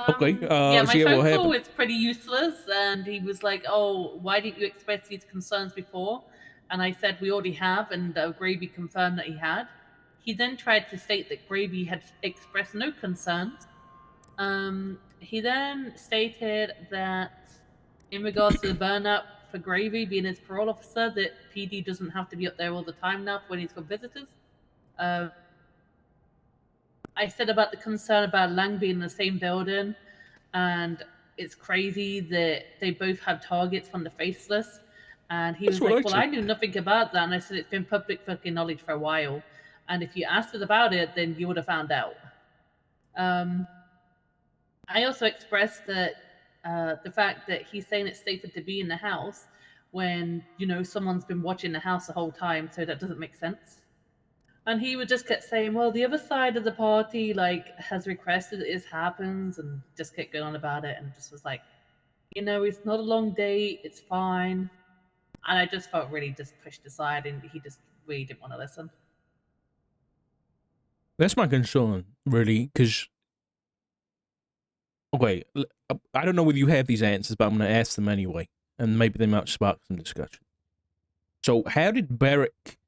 Okay. Yeah, my So yeah, phone what call happened? was pretty useless, and he was like, "Oh, why didn't you express these concerns before?" And I said we already have, and Gravy confirmed that he had. He then tried to state that Gravy had expressed no concerns. He then stated that in regards to the burnout for Gravy being his parole officer, that PD doesn't have to be up there all the time now when he's got visitors. Uh, I said about the concern about Lang being in the same building, and it's crazy that they both had targets from the Faceless. And he That's was what I like, "Well, said. I knew nothing about that." And I said, "It's been public fucking knowledge for a while. And if you asked us about it, then you would have found out." Um, I also expressed that the fact that he's saying it's safer to be in the house when, someone's been watching the house the whole time, so that doesn't make sense. And he would just kept saying, "Well, the other side of the party has requested that this happens," and just kept going on about it, and just was like, "It's not a long date, it's fine." And I just felt really just pushed aside, and he just really didn't want to listen. That's my concern, really, because okay, I don't know whether you have these answers, but I'm going to ask them anyway, and maybe they might spark some discussion. So, how did Beric?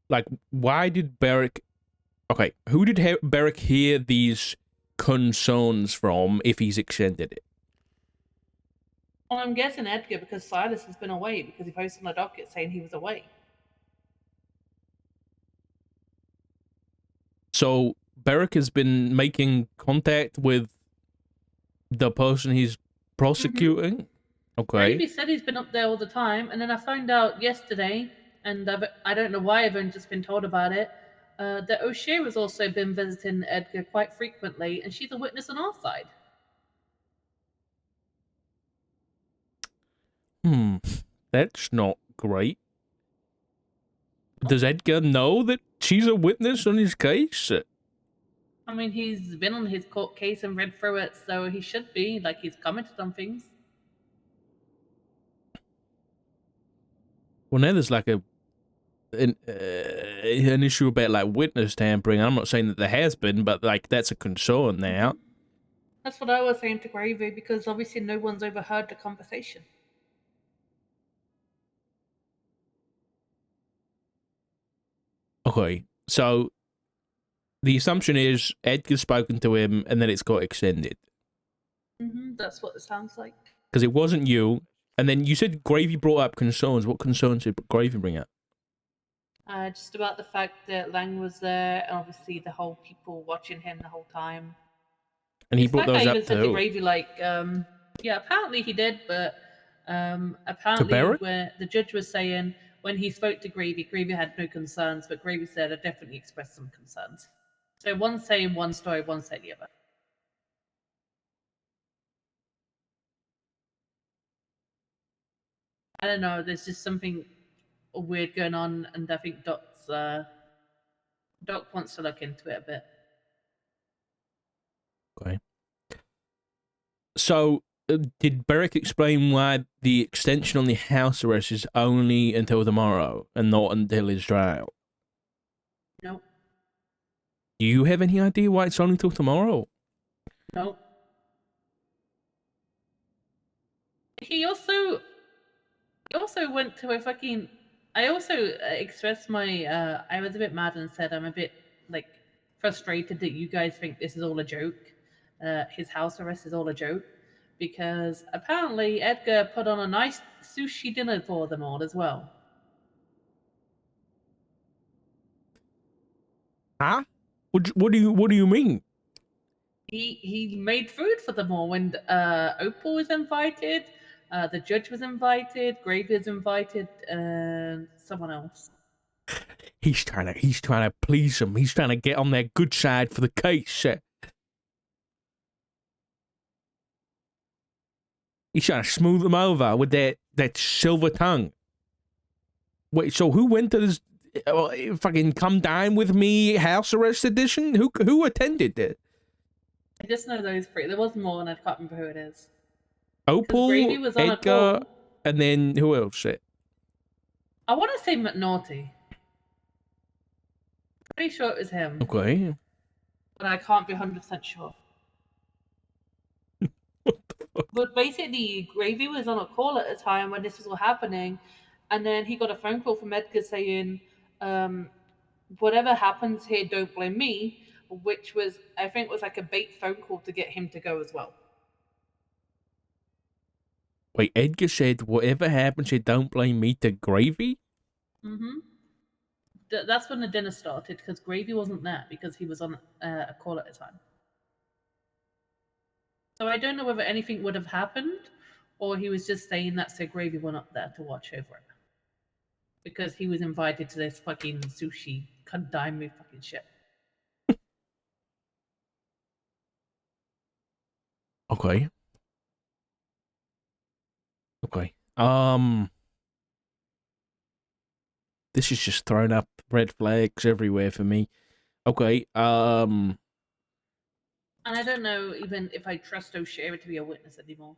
Like, why did Beric? Okay, who did Beric hear these concerns from if he's extended it? Well, I'm guessing Edgar because Silas has been away because he posted on the docket saying he was away. So Beric has been making contact with the person he's Mm-hmm. prosecuting. Okay. Gravy said he's been up there all the time, and then I found out yesterday, and I don't know why I've only just been told about it, that O'Shea has also been visiting Edgar quite frequently, and she's a witness on our side. That's not great. Does Edgar know that she's a witness on his case? I mean, he's been on his court case and read through it, so he should be, he's commented on things. Well, now there's like an issue about like witness tampering. I'm not saying that there has been, but like that's a concern now. Mm-hmm. That's what I was saying to Gravy, because obviously no one's overheard the conversation. Okay, so the assumption is Edgar's spoken to him and then it's got extended Mm-hmm. That's what it sounds like. because it wasn't you. And then you said Gravy brought up concerns. What concerns did Gravy bring up? Just about the fact that Lang was there, and obviously the whole people watching him the whole time. And he In brought fact, I those up even said to too. Gravy, yeah, apparently he did, but To apparently Beric? when the judge was saying when he spoke to Gravy, Gravy had no concerns, but Gravy said I definitely expressed some concerns. So one's saying one story, one's saying the other. I don't know. There's just something weird going on, and I think Doc wants to look into it a bit. Okay. So, did Beric explain why the extension on the house arrest is only until tomorrow and not until his trial? Nope. Do you have any idea why it's only till tomorrow? Nope. He also went to a fucking. I also expressed my. I was a bit mad and said I'm a bit like frustrated that you guys think this is all a joke. His house arrest is all a joke because apparently Edgar put on a nice sushi dinner for them all as well. Huh? What do you mean? He made food for them all when Opal was invited, the judge was invited, Gravy was invited, and someone else. He's trying to please him. He's trying to get on their good side for the case. He's trying to smooth them over with that silver tongue. Wait, so who went to this fucking come dine with me house arrest edition? Who attended it? I just know those three. There was more, and I can't remember who it is. Because Gravy Opal, was on a Edgar, call. and then who else? I want to say McNaughty. Pretty sure it was him, Okay. but I can't be 100% sure. But basically, Gravy was on a call at the time when this was all happening, and then he got a phone call from Edgar saying, um, "Whatever happens here, don't blame me," which was, I think, was like a bait phone call to get him to go as well. Wait, Edgar said, "Whatever happens, you don't blame me." To Gravy. Mm-hmm. That's when the dinner started because Gravy wasn't there because he was on a call at the time. So I don't know whether anything would have happened, or he was just saying that so Gravy went up there to watch over it because he was invited to this fucking sushi dime fucking shit. Okay. Okay. This is just throwing up red flags everywhere for me. Okay. And I don't know even if I trust O'Shea to be a witness anymore.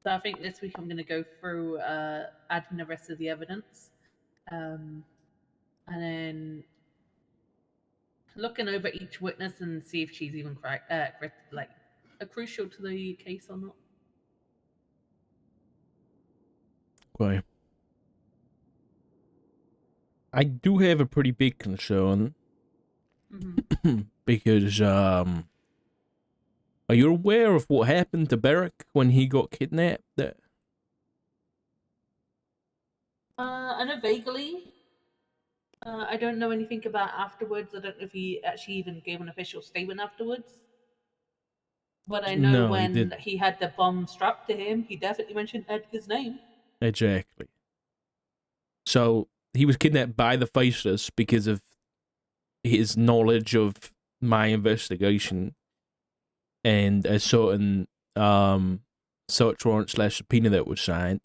So I think this week I'm going to go through adding the rest of the evidence, and then looking over each witness and see if she's even like crucial to the case or not. Okay. I do have a pretty big concern because are you aware of what happened to Beric when he got kidnapped? I know vaguely. I don't know anything about afterwards. I don't know if he actually even gave an official statement afterwards. But I know No, he when didn't. he had the bomb strapped to him, he definitely mentioned Edgar's name. Exactly. So he was kidnapped by the Faceless because of his knowledge of my investigation and a certain search warrant slash subpoena that was signed.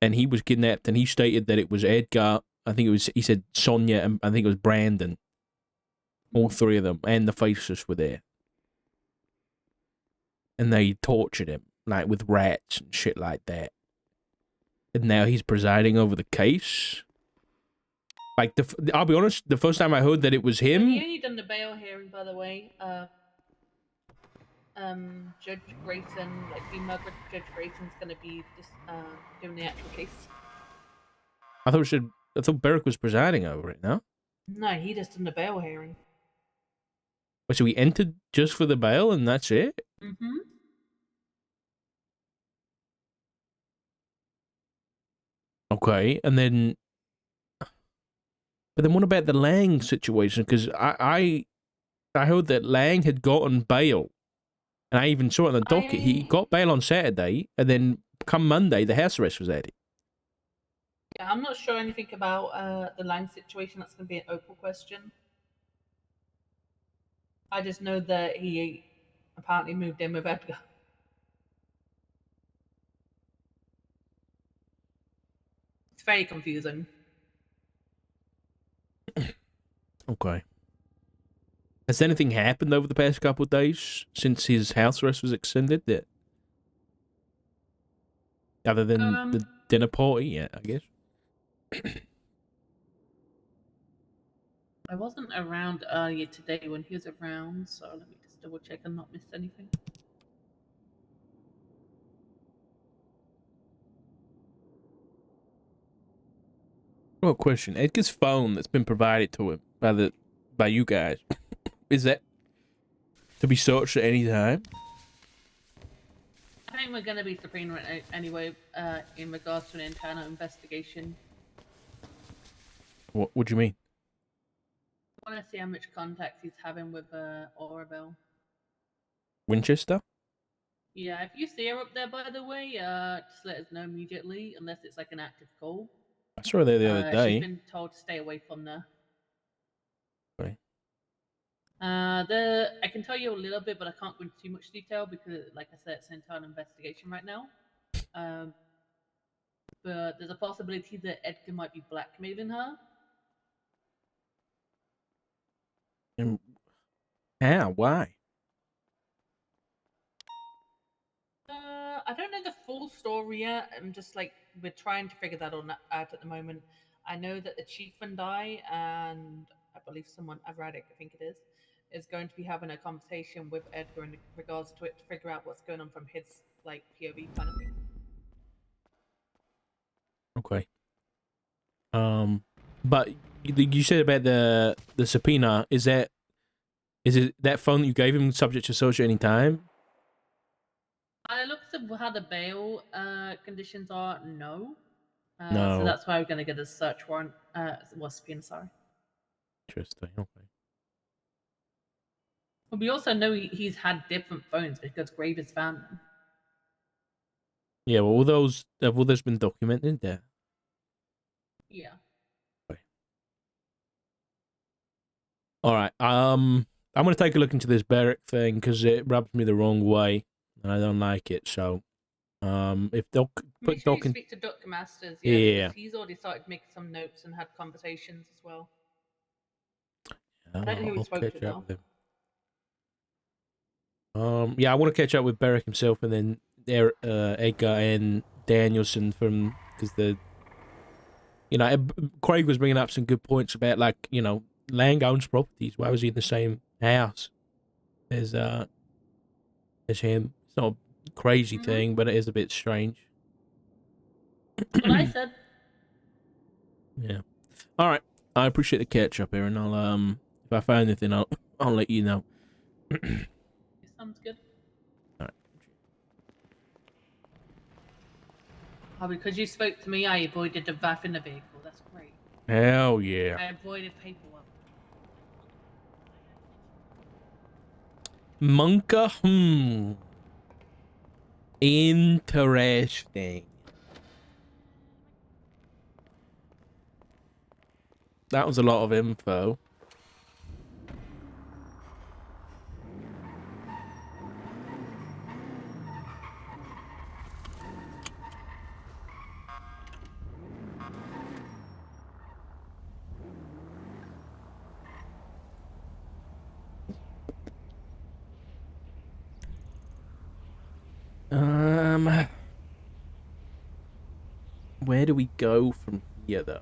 And he was kidnapped, and he stated that it was Edgar. I think it was. He said Sonia, and I think it was Brandon. All three of them, and the Faceless were there, and they tortured him like with rats and shit like that. And now he's presiding over the case. Like I'll be honest, the first time I heard that it was He him, only done the bail hearing, by the way. Judge Grayson, like the Margaret Judge Grayson's going to be just doing the actual case. I thought Beric was presiding over it. No, No, he just done the bail hearing. so he entered just for the bail, and that's it. Mm-hmm. Okay, but then what about the Lang situation? Because I heard that Lang had gotten bail, and I even saw it on the docket. He got bail on Saturday, and then come Monday, the house arrest was added. Yeah, I'm not sure anything about the Lang situation. That's going to be an Opal question. I just know that he apparently moved in with Edgar. It's very confusing. Okay. Has anything happened over the past couple of days since his house arrest was extended? That other than the dinner party, yeah, I guess. I wasn't around earlier today when he was around, so let me just double check and not miss anything. Well, question: Edgar's phone that's been provided to him by you guys, is that to be searched at any time? I think we're going to be subpoenaing it anyway in regards to an internal investigation. What do you mean? I want to see how much contact he's having with Orabel. Winchester? Yeah, if you see her up there, by the way, just let us know immediately, unless it's like an active call. I saw her there the other She's day. been told to stay away from there. Okay. I can tell you a little bit, but I can't go into too much detail because, like I said, it's an internal investigation right now. But there's a possibility that Edgar might be blackmailing her. And how? Why? I don't know the full story yet. I'm just like we're trying to figure that out at the moment. I know that the chief and I and I believe someone, Radic, I think it is going to be having a conversation with Edgar in regards to it to figure out what's going on from his like POV kind of thing. Okay. But you said about the subpoena. Is it that phone that you gave him subject to search at any time? I looked at how the bail conditions are. No. No. So that's why we're going to get a search warrant. Subpoena, sorry. Interesting. Okay. But we also know he's had different phones because Grave has found them. Yeah. Well, all those have all those been documented there. Yeah. Okay. All right. I'm gonna take a look into this Beric thing because it rubs me the wrong way, and I don't like it. So, if they'll Make put sure you Doc in, speak to Dr. Masters, yeah, because he's already started making some notes and had conversations as well. I'll, I don't know who we I'll spoke catch to up though. with him. Yeah, I want to catch up with Beric himself, and then Edgar and Danielson because Craig was bringing up some good points about Lang owns properties. Why was he in the same house as him? It's not a crazy thing, but it is a bit strange. That's what I said. Yeah. All right. I appreciate the catch up, Aaron. I'll if I find anything, I'll let you know. Sounds good. All right. Oh, because you spoke to me, I avoided the VAF in the vehicle. That's great. Hell yeah. I avoided paperwork. Monka, Interesting. That was a lot of info. Where do we go from here, though?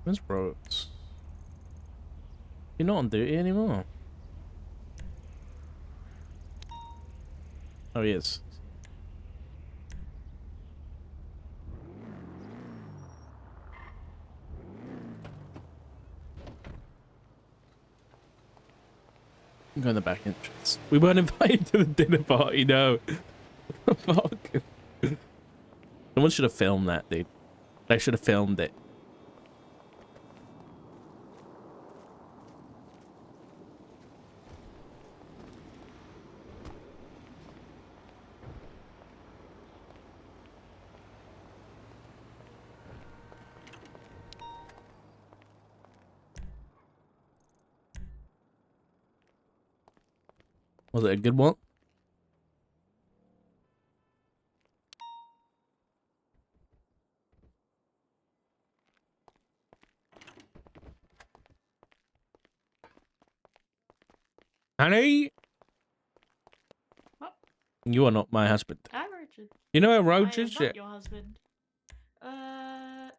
Where's Rhodes? You're not on duty anymore. Oh, he is. Go in the back entrance. We weren't invited to the dinner party, no. Fuck. Someone should have filmed that, dude. They should have filmed it. Was it a good one? Honey? What? You are not my husband. I'm Richard. You know where I Rhodes am is? not your husband. No.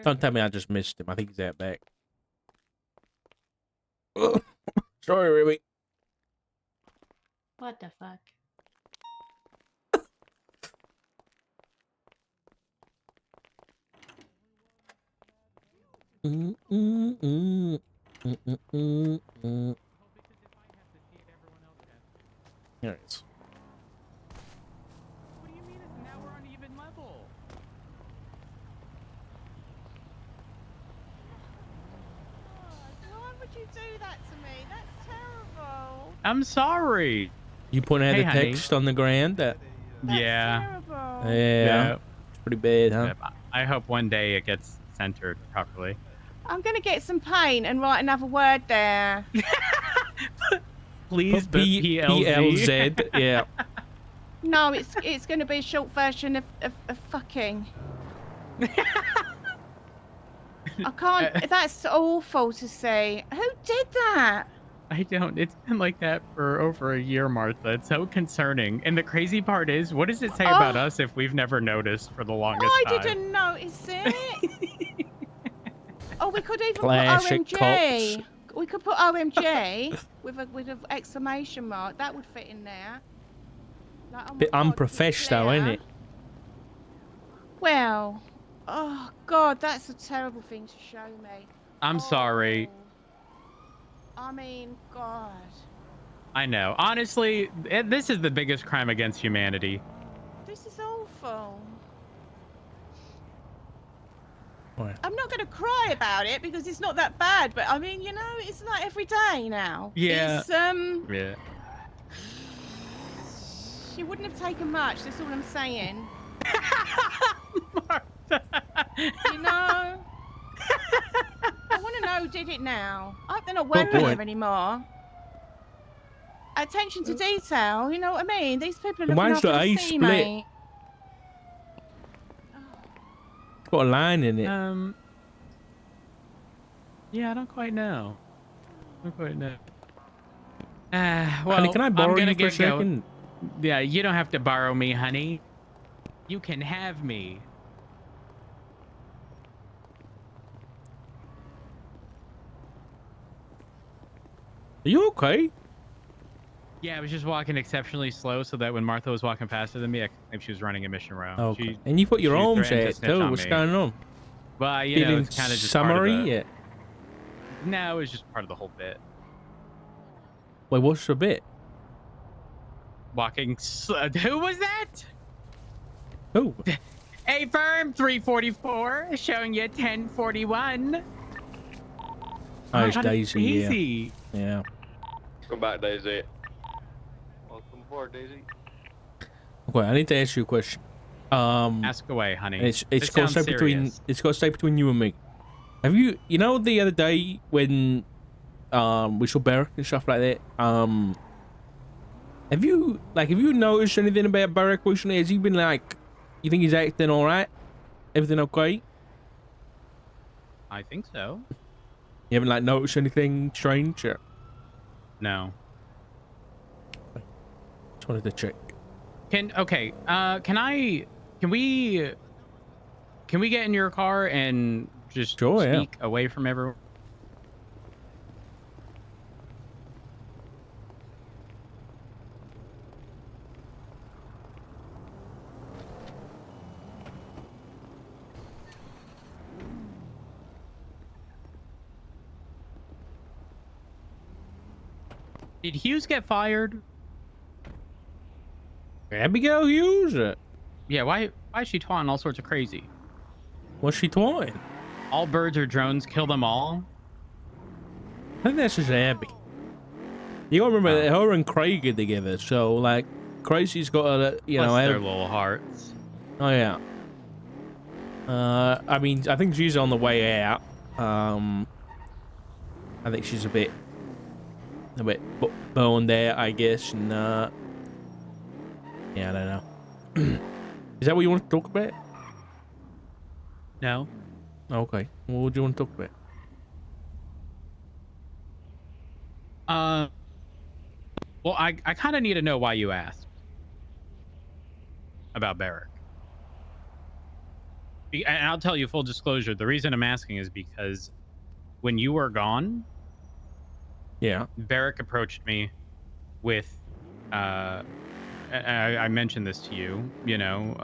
Don't tell me I just missed him. I think he's out back. Sorry, Ruby. What the fuck? Here it is. What do you mean now we're on even level? Why would you do that to me? That's terrible. I'm sorry. You pointed out Hey, the honey. text on the ground? That's Yeah. terrible. Yeah. It's pretty bad, huh? Yep. I hope one day it gets centered properly. I'm going to get some paint and write another word there. Please, Put the PLZ. PLZ. Yeah. No, it's going to be a short version of fucking. I can't. That's awful to say. Who did that? I don't. It's been like that for over a year, Martha. It's so concerning. And the crazy part is, what does it say about us if we've never noticed for the longest I time? didn't notice it. Oh, we could even Classic put cops. OMG. We could put OMG with an exclamation mark. That would fit in there. Like, oh my Bit God, unprofessional, ain't it? Well, oh God, that's a terrible thing to show me. I'm sorry. I mean, God. I know. Honestly, this is the biggest crime against humanity. This is awful. What? I'm not going to cry about it because it's not that bad, but I mean, you know, it's not every day now. Yeah. It's, Yeah. she wouldn't have taken much, that's all I'm saying. Martha. You know? I want to know who did it now. I hope they're not working boy. here anymore. Attention to detail, you know what I mean? These people are looking Mine's after got the age sea, split. mate. Got a line in it. Yeah, I don't quite know. Well, Honey, can I borrow I'm gonna you for a get going. second? Yeah, you don't have to borrow me, honey. You can have me. Are you okay? Yeah, I was just walking exceptionally slow so that when Martha was walking faster than me, I could think she was running a mission round. Okay. And you put your she arms threatened to out snitch too. on What's me. going on? Well, you know, Feeling it's kind of just part of summery the... yet? No, it was just part of the whole bit. Wait, what's the bit? Walking... Who was that? Oh. A firm 344 showing you 1041. Oh, it's Daisy, yeah. Easy. Yeah. Welcome back, Daisy. Welcome aboard, Daisy. Okay, I need to ask you a question. Ask away, honey. It's This got to stay sounds between you and me. Have you know the other day when we saw Beric and stuff like that? Have you noticed anything about Beric recently? Has he been like, you think he's acting all right? Everything okay? I think so. You haven't like noticed anything strange? Or... No. Just wanted to check. Can we get in your car and just speak away from everyone? Did Hughes get fired? Abigail Hughes? Yeah, why is she twatting all sorts of crazy? What's she twatting? All birds are drones, kill them all? I think that's just Abby. You gotta remember that her and Craig are together, so like, Crazy's got a, Plus their little hearts. Oh yeah. I mean, I think she's on the way out. I think she's a bit boned there, I guess, and yeah, I don't know. Is that what you want to talk about? No. Okay. Well, what do you want to talk about? Well, I kind of need to know why you asked about Beric. And I'll tell you full disclosure. The reason I'm asking is because when you were gone, yeah, Beric approached me with, I mentioned this to you, you know,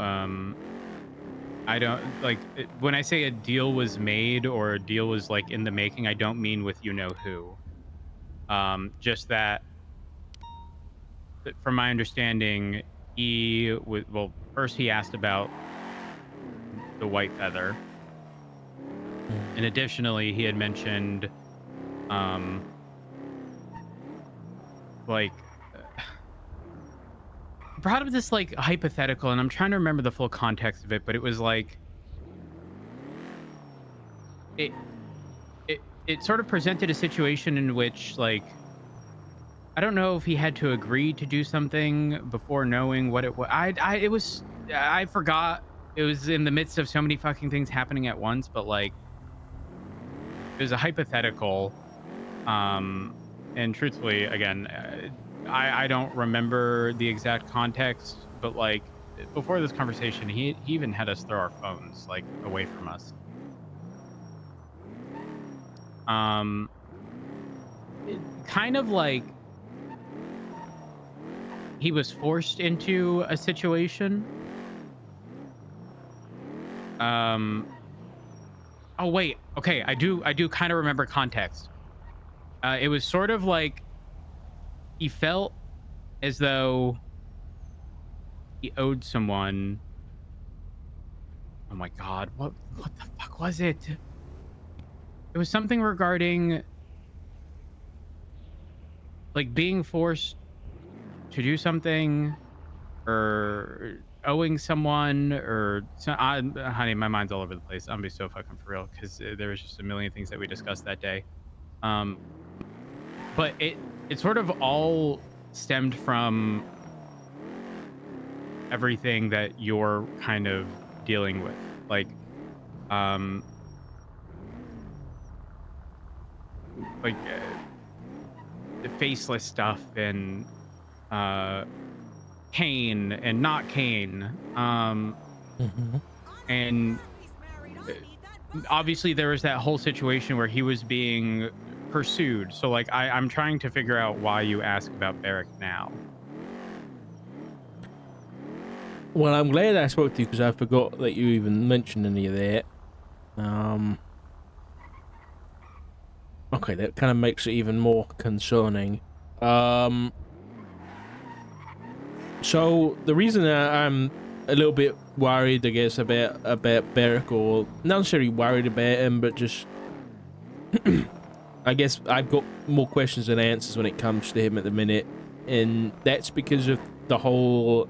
I don't like when I say a deal was made or a deal was like in the making, I don't mean with you know who. Just that from my understanding, he was, well, first he asked about the white feather. And additionally, he had mentioned, like, brought up this like hypothetical, and I'm trying to remember the full context of it, but it was like, it sort of presented a situation in which, like, I don't know if he had to agree to do something before knowing what it was. I forgot. It was in the midst of so many fucking things happening at once, but like, was a hypothetical. And truthfully, again, I don't remember the exact context, but like before this conversation, he even had us throw our phones like away from us. Kind of like he was forced into a situation. Oh wait, okay, I do kind of remember context. It was sort of like he felt as though he owed someone. Oh my god, what the fuck was it? It was something regarding like being forced to do something or owing someone or honey, my mind's all over the place. I'm gonna be so fucking for real because there was just a million things that we discussed that day. But it sort of all stemmed from everything that you're kind of dealing with, like like the faceless stuff and Kane and not Kane. And obviously there was that whole situation where he was being pursued. So like I'm trying to figure out why you ask about Beric now. Well, I'm glad I spoke to you because I forgot that you even mentioned any of that. Okay, that kind of makes it even more concerning. So the reason that I'm a little bit worried, I guess, about Beric, or not necessarily worried about him, but just I guess I've got more questions than answers when it comes to him at the minute, and that's because of the whole.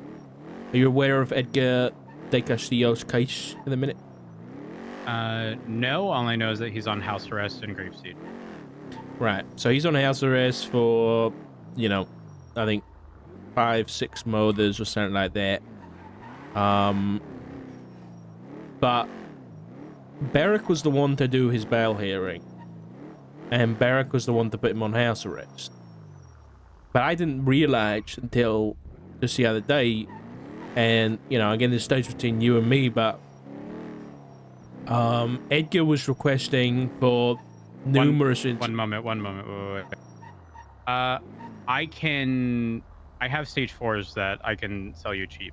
Are you aware of Edgar de Castillo's case at the minute? No, all I know is that he's on house arrest in Grapeseed. Right, so he's on house arrest for, you know, I think 5-6 murders or something like that. But Beric was the one to do his bail hearing, and Beric was the one to put him on house arrest. But I didn't realize until just the other day, and, you know, again, this stays between you and me, but Edgar was requesting for numerous... One moment. Wait. I have stage 4s that I can sell you cheap.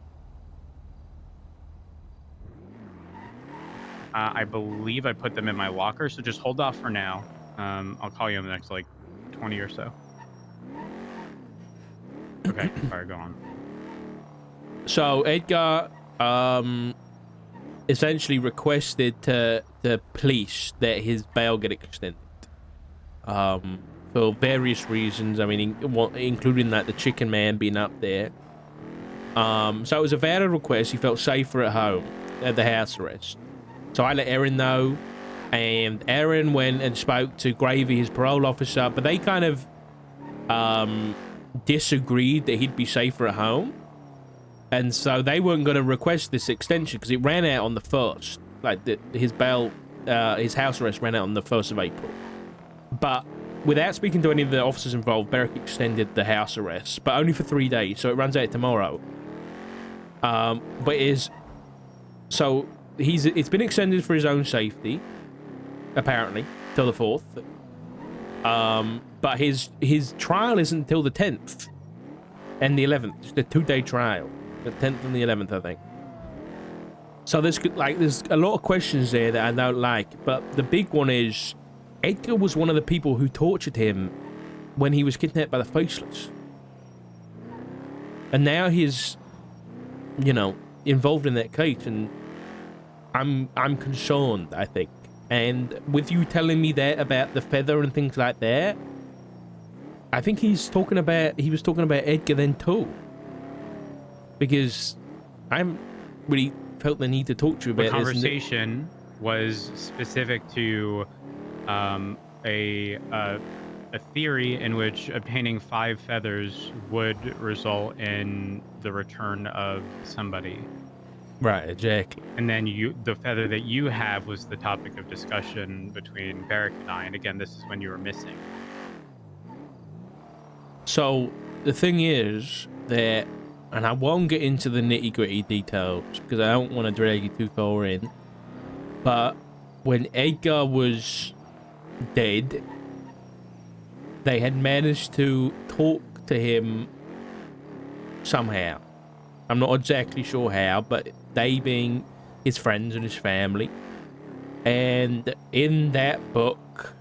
I believe I put them in my locker, so just hold off for now. I'll call you in the next, like, 20 or so. Okay, all right, go on. So Edgar essentially requested to the police that his bail get extended. For various reasons. I mean, including that the chicken man being up there. So it was a valid request. He felt safer at home at the house arrest. So I let Erin know, and Erin went and spoke to Gravy, his parole officer, but they kind of disagreed that he'd be safer at home. And so they weren't going to request this extension because it ran out on the 1st. Like, his bail, his house arrest ran out on the 1st of April. But without speaking to any of the officers involved, Beric extended the house arrest, but only for 3 days, so it runs out tomorrow. So it's been extended for his own safety, apparently, till the 4th. But his trial isn't until the 10th and the 11th. Just a 2-day trial, the 10th and the 11th, I think. So there's a lot of questions there that I don't like, but the big one is Edgar was one of the people who tortured him when he was kidnapped by the Faceless. And now he's, you know, involved in that case, and I'm concerned, I think. And with you telling me that about the feather and things like that, I think he was talking about Edgar then too. Because I'm really felt the need to talk to you about the this. Conversation was specific to a theory in which obtaining 5 feathers would result in the return of somebody. Right, exactly. And then the feather that you have was the topic of discussion between Beric and I. And again, this is when you were missing. So the thing is that, and I won't get into the nitty gritty details because I don't want to drag you too far in, but when Edgar was dead, they had managed to talk to him somehow. I'm not exactly sure how, but they being his friends and his family. And in that book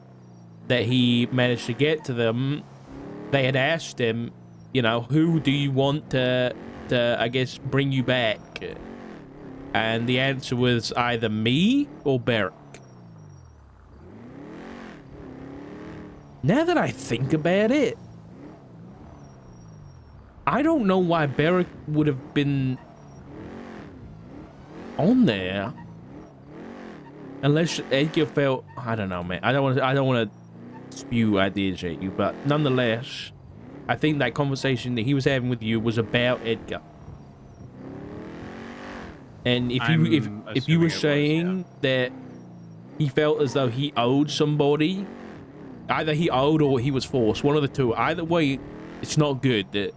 that he managed to get to them, they had asked him, you know, who do you want to I guess, bring you back? And the answer was either me or Beric. Now that I think about it, I don't know why Beric would have been on there. Unless Edgar felt, I don't know, man. I don't want to spew ideas at you, but nonetheless, I think that conversation that he was having with you was about Edgar. And if you were saying that he felt as though he owed somebody, either he owed or he was forced, one of the two. Either way, it's not good,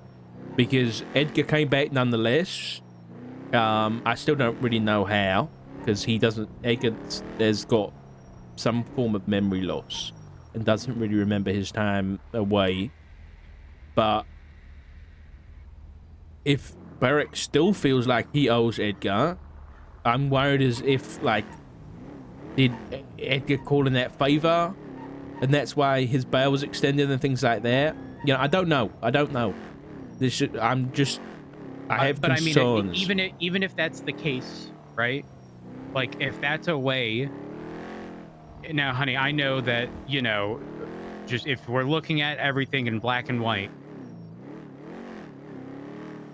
because Edgar came back nonetheless. I still don't really know how, because Edgar has got some form of memory loss and doesn't really remember his time away. But if Beric still feels like he owes Edgar, I'm worried as if, like, did Edgar call in that favor and that's why his bail was extended and things like that? You know, I don't know. I have but concerns. I mean, even if that's the case, right? Like, if that's a way. Now, honey, I know that, you know, just if we're looking at everything in black and white,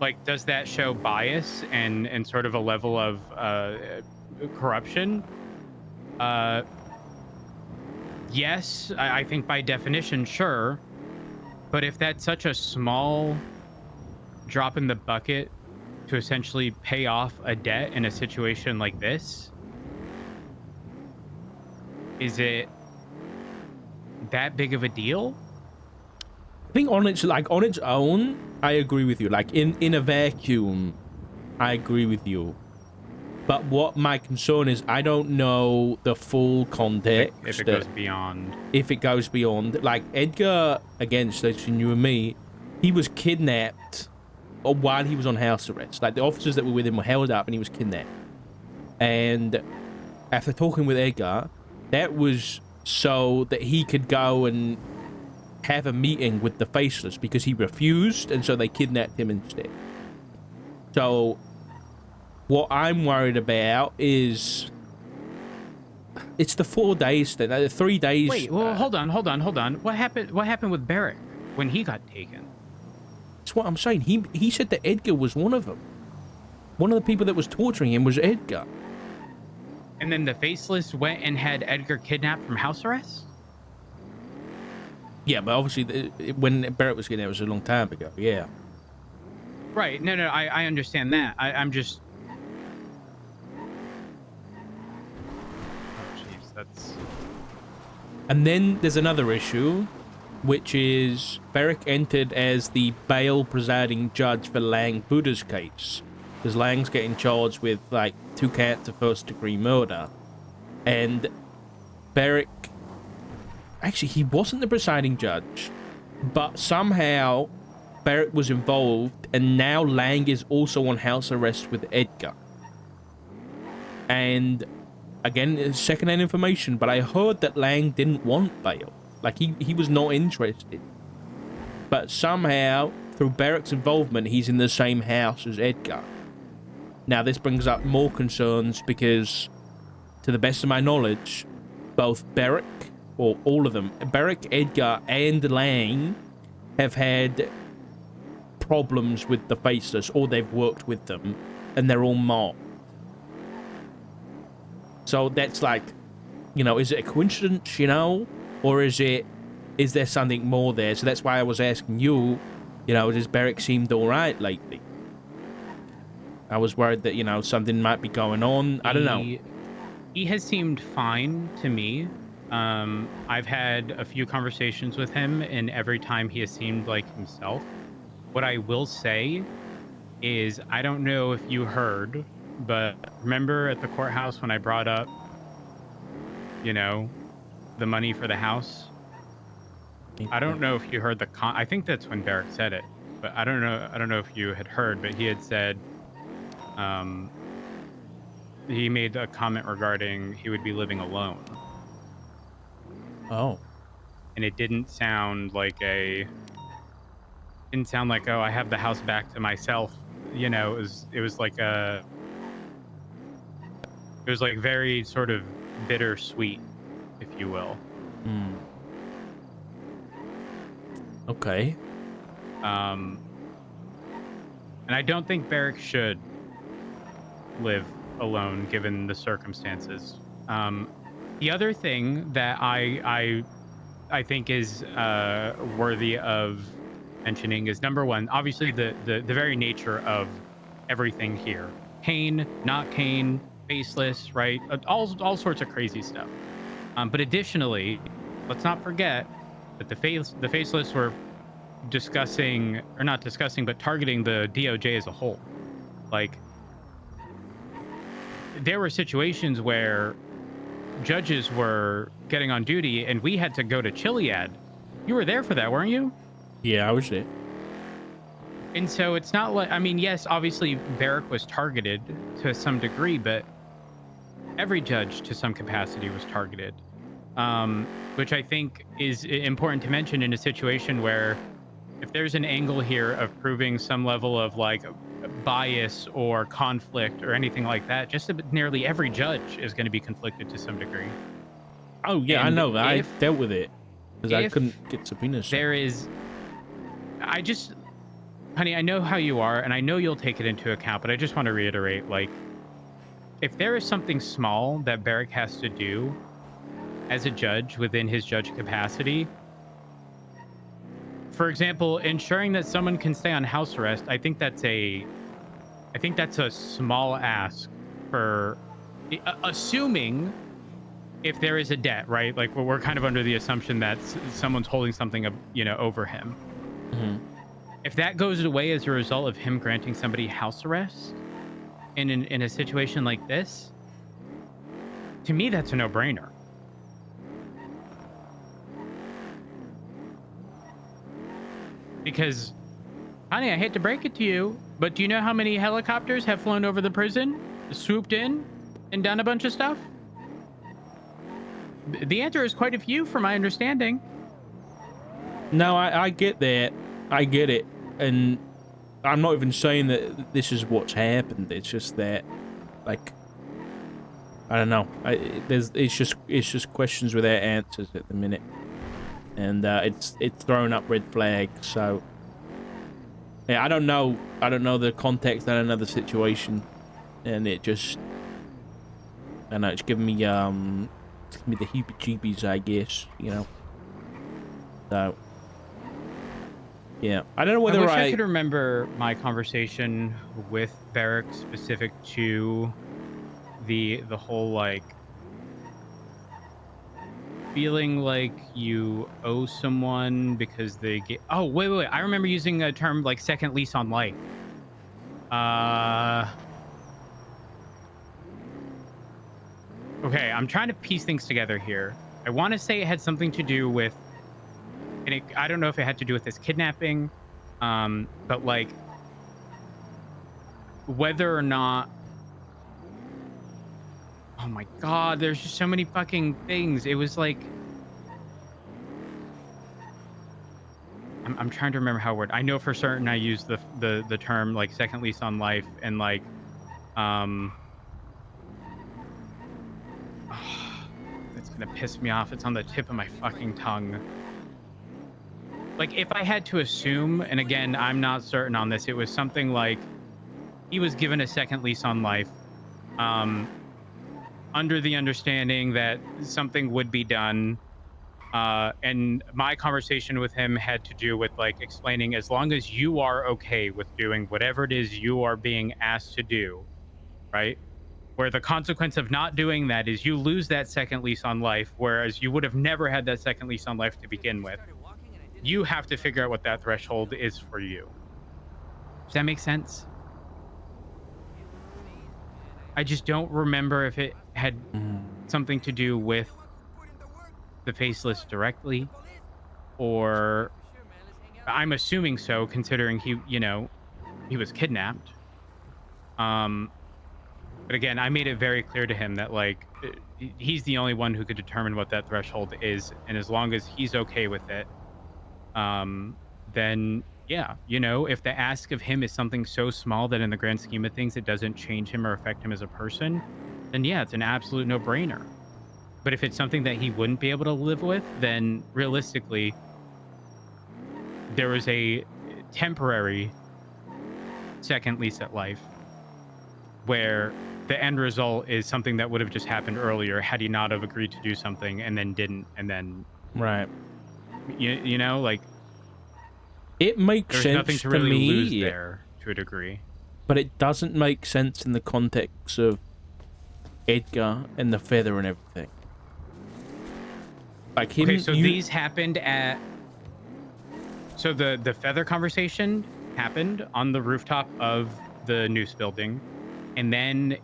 like, does that show bias and sort of a level of corruption? Yes, I think by definition, sure. But if that's such a small drop in the bucket to essentially pay off a debt in a situation like this, is it that big of a deal? I think on its own, I agree with you. Like, in a vacuum, I agree with you. But what my concern is, I don't know the full context. If it goes beyond. If it goes beyond. Like, Edgar, against between you and me, he was kidnapped while he was on house arrest. Like, the officers that were with him were held up and he was kidnapped. And after talking with Edgar, that was so that he could go and have a meeting with the Faceless, because he refused, and so they kidnapped him instead. So what I'm worried about is it's the 4 days thing, the 3 days. Wait, well, hold on. What happened with Beric when he got taken? That's what I'm saying. He said that Edgar was one of them. One of the people that was torturing him was Edgar. And then the Faceless went and had Edgar kidnapped from house arrest? Yeah, but obviously when Beric was kidnapped, it was a long time ago. Yeah. Right. No, I understand that. I'm just. Oh, jeez, that's. And then there's another issue, which is Beric entered as the bail presiding judge for Lang Buddha's case, because Lang's getting charged with, like, 2 counts of first-degree murder. And Beric, actually, he wasn't the presiding judge, but somehow Beric was involved, and now Lang is also on house arrest with Edgar. And again, it's second-hand information, but I heard that Lang didn't want bail. Like, he was not interested. But somehow, through Beric's involvement, he's in the same house as Edgar. Now, this brings up more concerns because, to the best of my knowledge, both Beric, or all of them, Beric, Edgar, and Lang have had problems with the Faceless, or they've worked with them, and they're all marked. So that's like, you know, is it a coincidence, you know? Or is there something more there? So that's why I was asking you, you know, does Beric seemed all right lately? I was worried that, something might be going on. I don't know. He has seemed fine to me. I've had a few conversations with him, and every time he has seemed like himself. What I will say is, I don't know if you heard, but remember at the courthouse when I brought up, the money for the house? I don't know if you heard I think that's when Beric said it, but I don't know. I don't know if you had heard, but he had said, he made a comment regarding he would be living alone. Oh. And it didn't sound like oh, I have the house back to myself. It was like very sort of bittersweet, if you will. Hmm. Okay. And I don't think Beric should live alone given the circumstances. The other thing that I think is worthy of mentioning is, number one, obviously the very nature of everything here. Kane, not Kane, faceless, right? All sorts of crazy stuff. But additionally, let's not forget that the faceless were discussing, or not discussing, but targeting the DOJ as a whole. Like, there were situations where judges were getting on duty and we had to go to Chiliad. You were there for that, weren't you? Yeah, I was there. And so it's not like, I mean, yes, obviously Beric was targeted to some degree, but every judge to some capacity was targeted, which I think is important to mention in a situation where if there's an angle here of proving some level of like bias or conflict or anything like that, just about nearly every judge is going to be conflicted to some degree. Oh, yeah, And I know. I if- dealt with it because I if couldn't get subpoenas. There is, honey, I know how you are, and I know you'll take it into account, but I just want to reiterate, like, if there is something small that Beric has to do as a judge within his judge capacity, for example, ensuring that someone can stay on house arrest, I think that's a small ask for, assuming if there is a debt, right? Like, we're kind of under the assumption that someone's holding something, over him. Mm-hmm. If that goes away as a result of him granting somebody house arrest in a situation like this, to me, that's a no-brainer. Because, honey, I hate to break it to you, but do you know how many helicopters have flown over the prison, swooped in, and done a bunch of stuff? The answer is quite a few, from my understanding. No, I get that. I get it. And I'm not even saying that this is what's happened. It's just that, like, I don't know. It's just questions without answers at the minute. And it's throwing up red flags. So yeah, I don't know the context. I don't know the situation, and it just, I don't know, it's giving me the heebie-jeebies, I guess. So yeah, I don't know whether I wish I could remember my conversation with Beric specific to the whole, like, feeling like you owe someone because they get. Oh, wait! I remember using a term like second lease on life. Okay, I'm trying to piece things together here. I want to say it had something to do with, and I don't know if it had to do with this kidnapping, but like whether or not. Oh my God, there's just so many fucking things. It was like, I'm trying to remember how it worked. I know for certain I used the term like second lease on life, and like, it's gonna piss me off. It's on the tip of my fucking tongue. Like, if I had to assume, and again, I'm not certain on this, it was something like he was given a second lease on life, under the understanding that something would be done, And my conversation with him had to do with like explaining, as long as you are okay with doing whatever it is you are being asked to do, right? Where the consequence of not doing that is you lose that second lease on life, whereas you would have never had that second lease on life to begin with. You have to figure out what that threshold is for you. Does that make sense? I just don't remember if it had something to do with the faceless directly, or I'm assuming so, considering he, he was kidnapped. But again, I made it very clear to him that like he's the only one who could determine what that threshold is, and as long as he's okay with it, then yeah, if the ask of him is something so small that in the grand scheme of things it doesn't change him or affect him as a person, then yeah, it's an absolute no-brainer. But if it's something that he wouldn't be able to live with, then realistically, there was a temporary second lease at life where the end result is something that would have just happened earlier had he not have agreed to do something and then didn't, and then Right. like It makes there's sense nothing to to really me, lose there to a degree. but it doesn't make sense in the context of Edgar and the feather and everything. Like him. Okay, so these happened at. So the feather conversation happened on the rooftop of the Noose building, and then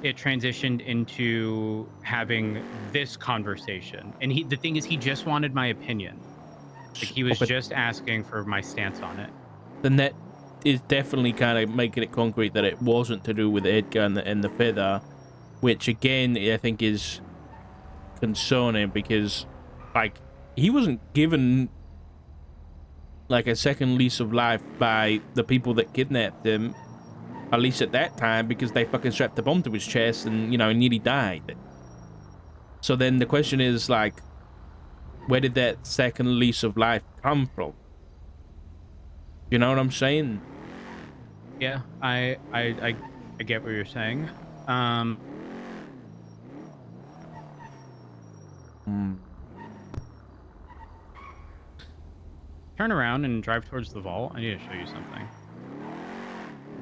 it transitioned into having this conversation. And the thing is, he just wanted my opinion. Like he was just asking for my stance on it. Then that is definitely kind of making it concrete that it wasn't to do with Edgar and the feather, which again I think is concerning because, like, he wasn't given like a second lease of life by the people that kidnapped him, at least at that time, because they fucking strapped a bomb to his chest and, he nearly died. So then the question is, like, where did that second lease of life come from? You know what I'm saying? Yeah, I get what you're saying. Turn around and drive towards the vault. I need to show you something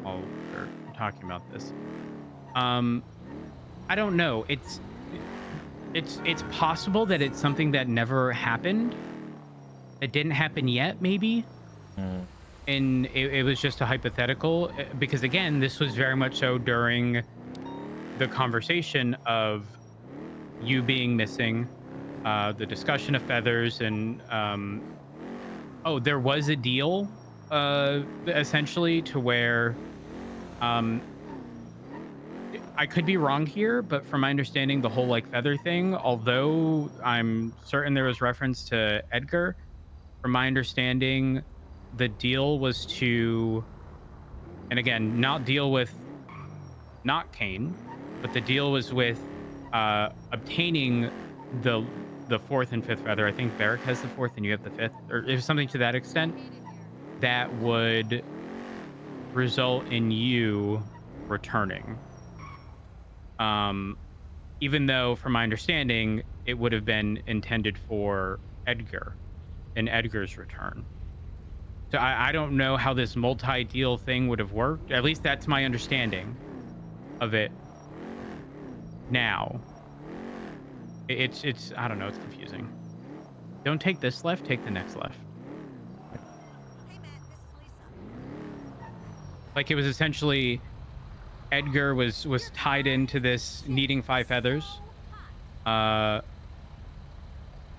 while we're talking about this. I don't know. It's possible that it's something that never happened. It didn't happen yet, maybe. And it was just a hypothetical, because again, this was very much so during the conversation of you being missing, the discussion of feathers, and there was a deal essentially to where I could be wrong here, but from my understanding, the whole like feather thing, although I'm certain there was reference to Edgar, from my understanding, the deal was to, and again, not deal with not Kane, but the deal was with obtaining the fourth and fifth feather. I think Beric has the fourth and you have the fifth, or it was something to that extent, that would result in you returning. Even though, from my understanding, it would have been intended for Edgar and Edgar's return. So I don't know how this multi-deal thing would have worked. At least that's my understanding of it now. It's I don't know, it's confusing. Don't take this left, take the next left. Hey Matt, this is Lisa. Like, it was essentially Edgar was tied into this needing 5 feathers to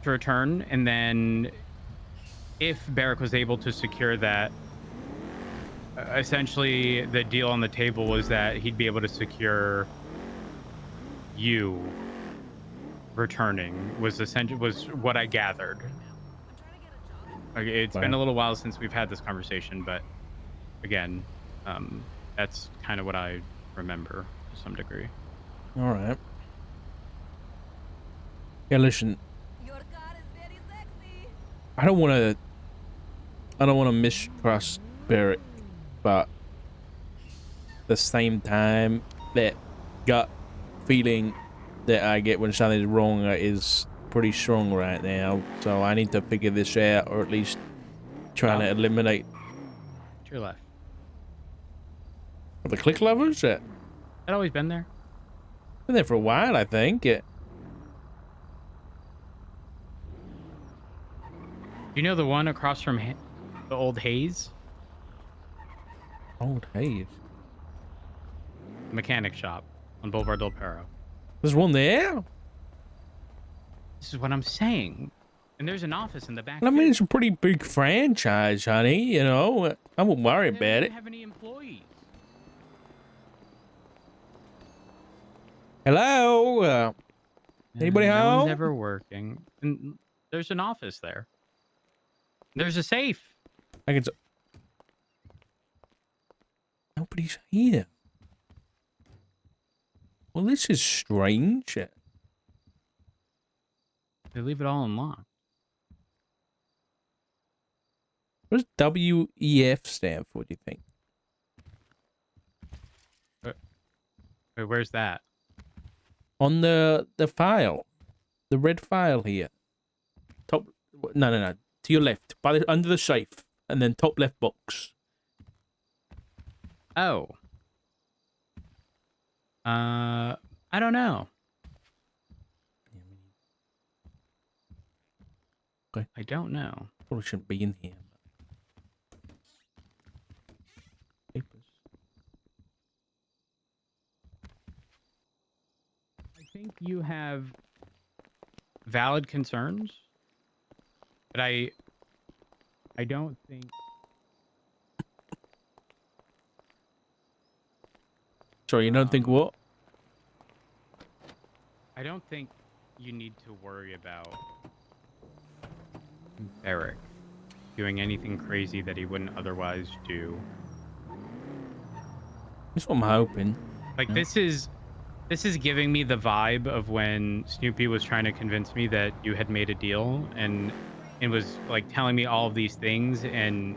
return, and then if Beric was able to secure that, essentially the deal on the table was that he'd be able to secure you returning, was what I gathered. Okay, it's been a little while since we've had this conversation, but again, that's kind of what I remember to some degree. All right. Yeah, listen, Your car is very sexy. I don't want to mistrust Beric, but at the same time, that gut feeling that I get when something's wrong is pretty strong right now, so I need to figure this out, or at least trying to eliminate To your left. the click levers. That That always been there. been there for a while, I think. You know the one across from the old Hayes Old Hayes. mechanic shop on Boulevard del Perro? There's one there. This is what I'm saying. And there's an office in the back. I mean, too. it's a pretty big franchise, honey. You know, I won't worry They about don't it. have any employees. Hello. Anybody No home? one's ever working. And there's an office there. There's a safe. I can. Nobody's here. Well, this is strange. They leave it all unlocked. What does WEF stand for? Do you think? Wait, where's that? On the file, the red file here. Top. No. To your left, under the safe, and then top left box. Oh. I don't know. Okay. I don't know. Probably shouldn't be in here. Papers. I think you have valid concerns, but I don't think. Sorry, you don't think what? I don't think you need to worry about Beric doing anything crazy that he wouldn't otherwise do. That's what I'm hoping. Like Yeah. this is giving me the vibe of when Snoopy was trying to convince me that you had made a deal and was like telling me all of these things and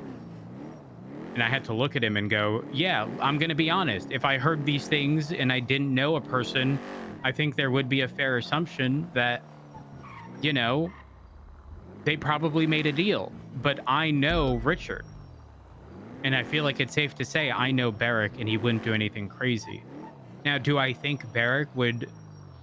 I had to look at him and go, yeah, I'm going to be honest. If I heard these things and I didn't know a person, I think there would be a fair assumption that, you know, they probably made a deal. But I know Richard. And I feel like it's safe to say I know Beric and he wouldn't do anything crazy. Now, do I think Beric would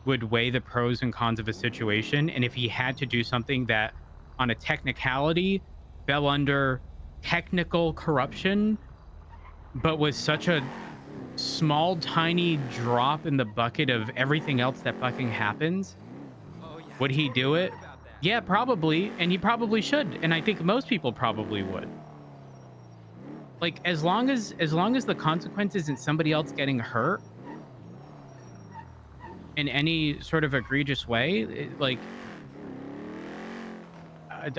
weigh the pros and cons of a situation? And if he had to do something that on a technicality fell under technical corruption, but was such a small, tiny drop in the bucket of everything else that fucking happens, would he do it? Yeah, probably. And he probably should. And I think most people probably would. Like, as long as the consequence isn't somebody else getting hurt in any sort of egregious way,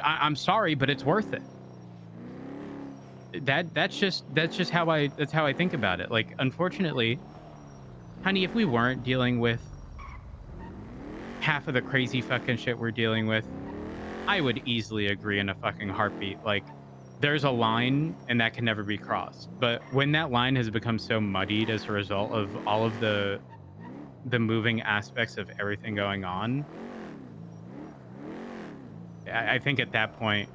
I'm sorry, but it's worth it. That's just how I think about it. Like, unfortunately, honey, if we weren't dealing with half of the crazy fucking shit we're dealing with, I would easily agree in a fucking heartbeat. Like, there's a line and that can never be crossed. But when that line has become so muddied as a result of all of the moving aspects of everything going on, I think at that point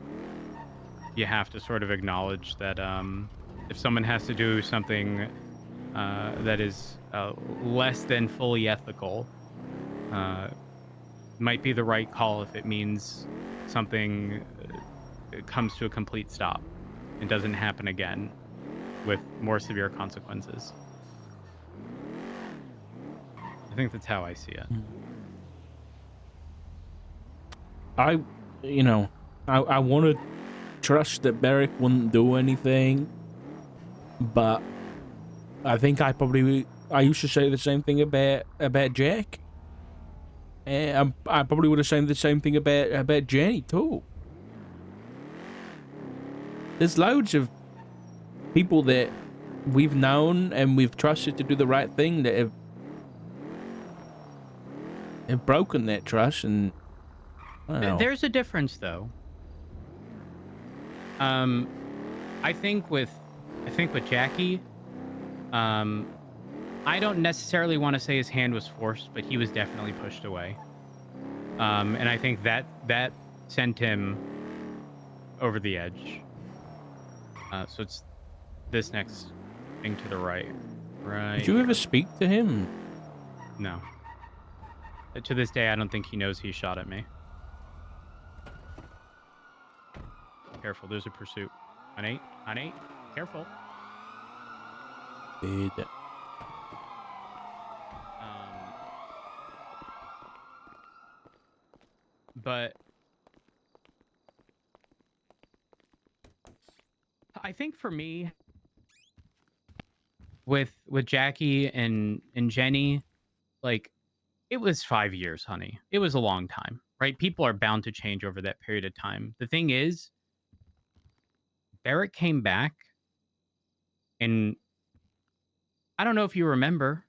you have to sort of acknowledge that if someone has to do something that is less than fully ethical, might be the right call if it means something comes to a complete stop and doesn't happen again with more severe consequences. I think that's how I see it. I want to trust that Beric wouldn't do anything, but I think I used to say the same thing about Jack, and I probably would have said the same thing about Jenny too. There's loads of people that we've known and we've trusted to do the right thing that have broken that trust, and I don't know. There's a difference, though. I think with Jackie, I don't necessarily want to say his hand was forced, but he was definitely pushed away. And I think that sent him over the edge. So it's this next thing to the right. Right. Did you ever here. speak to him? No. To this day, I don't think he knows he shot at me. Careful, there's a pursuit. Honey, careful. Did. But I think for me, with Jackie and Jenny, like, it was 5 years, honey. It was a long time, right? People are bound to change over that period of time. The thing is, Beric came back, and I don't know if you remember,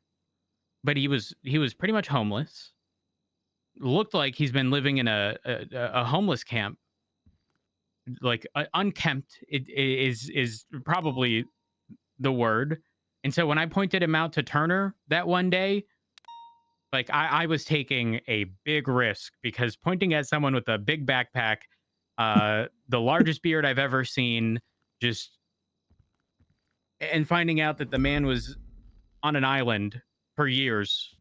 but he was pretty much homeless. Looked like he's been living in a homeless camp, like unkempt. It is probably the word. And so when I pointed him out to Turner that one day, like I was taking a big risk, because pointing at someone with a big backpack, the largest beard I've ever seen, and finding out that the man was on an island for years,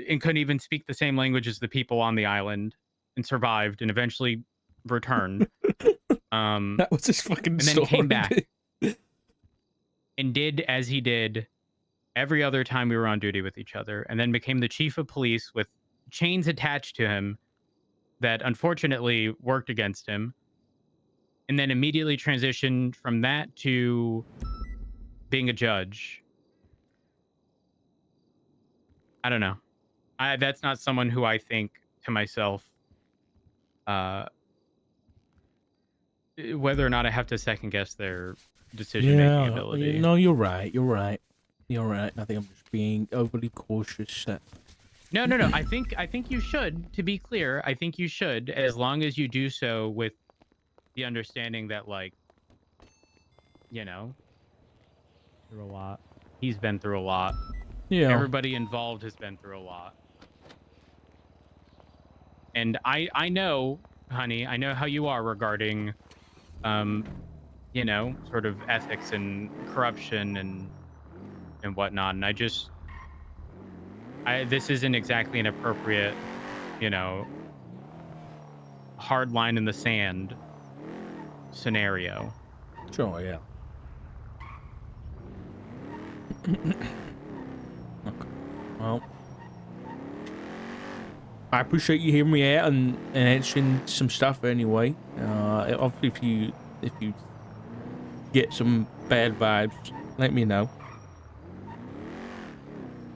and couldn't even speak the same language as the people on the island, and survived and eventually returned. That was his fucking And then story. came back and did as he did every other time we were on duty with each other, and then became the chief of police with chains attached to him that unfortunately worked against him, and then immediately transitioned from that to being a judge. I don't know. That's not someone who I think to myself, whether or not I have to second guess their decision-making ability. No, you're right. You're right. You're right. I think I'm just being overly cautious. No. I think you should. To be clear, I think you should, as long as you do so with the understanding that, like, you know, through a lot. He's been through a lot. Yeah. Everybody involved has been through a lot. And I know, honey, I know how you are regarding, you know, sort of ethics and corruption and whatnot. And this isn't exactly an appropriate, you know, hard line in the sand scenario. Sure, yeah. Okay. Well, I appreciate you hearing me out and answering some stuff anyway. Obviously, if you get some bad vibes, let me know.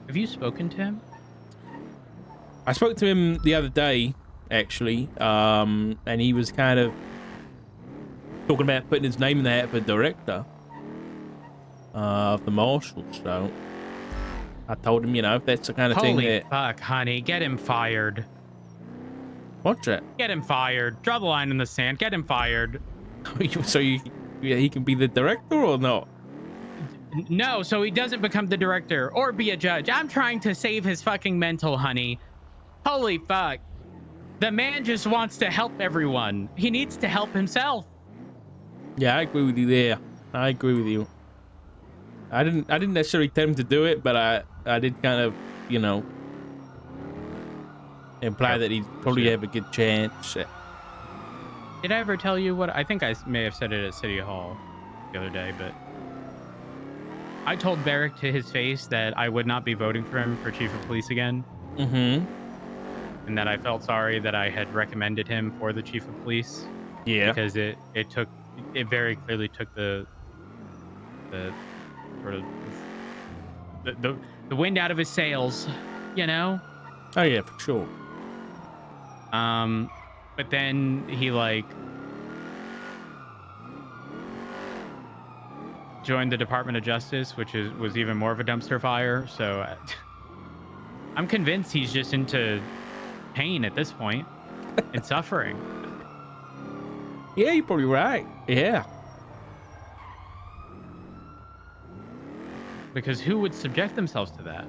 Have you spoken to him? I spoke to him the other day, actually, and he was kind of talking about putting his name in the hat for director of the marshals. So I told him, you know, if that's the kind of thing Holy that... fuck, honey, get him fired. What's that? Get him fired. Draw the line in the sand. Get him fired. So he can be the director or not? No, so he doesn't become the director or be a judge. I'm trying to save his fucking mental, honey. Holy fuck. The man just wants to help everyone. He needs to help himself. Yeah, I agree with you there. I agree with you. I didn't necessarily tell him to do it, but I did kind of, you know, imply that he'd probably have a good chance. Did I ever tell you what? I think I may have said it at City Hall the other day, but I told Beric to his face that I would not be voting for him for chief of police again. Mm-hmm. And that I felt sorry that I had recommended him for the chief of police. Yeah. Because it very clearly took the sort of the wind out of his sails, you know? Oh yeah, for sure. But then he, like, joined the Department of Justice, which was even more of a dumpster fire. So I'm convinced he's just into pain at this point and suffering. Yeah, you're probably right. Yeah. Because who would subject themselves to that?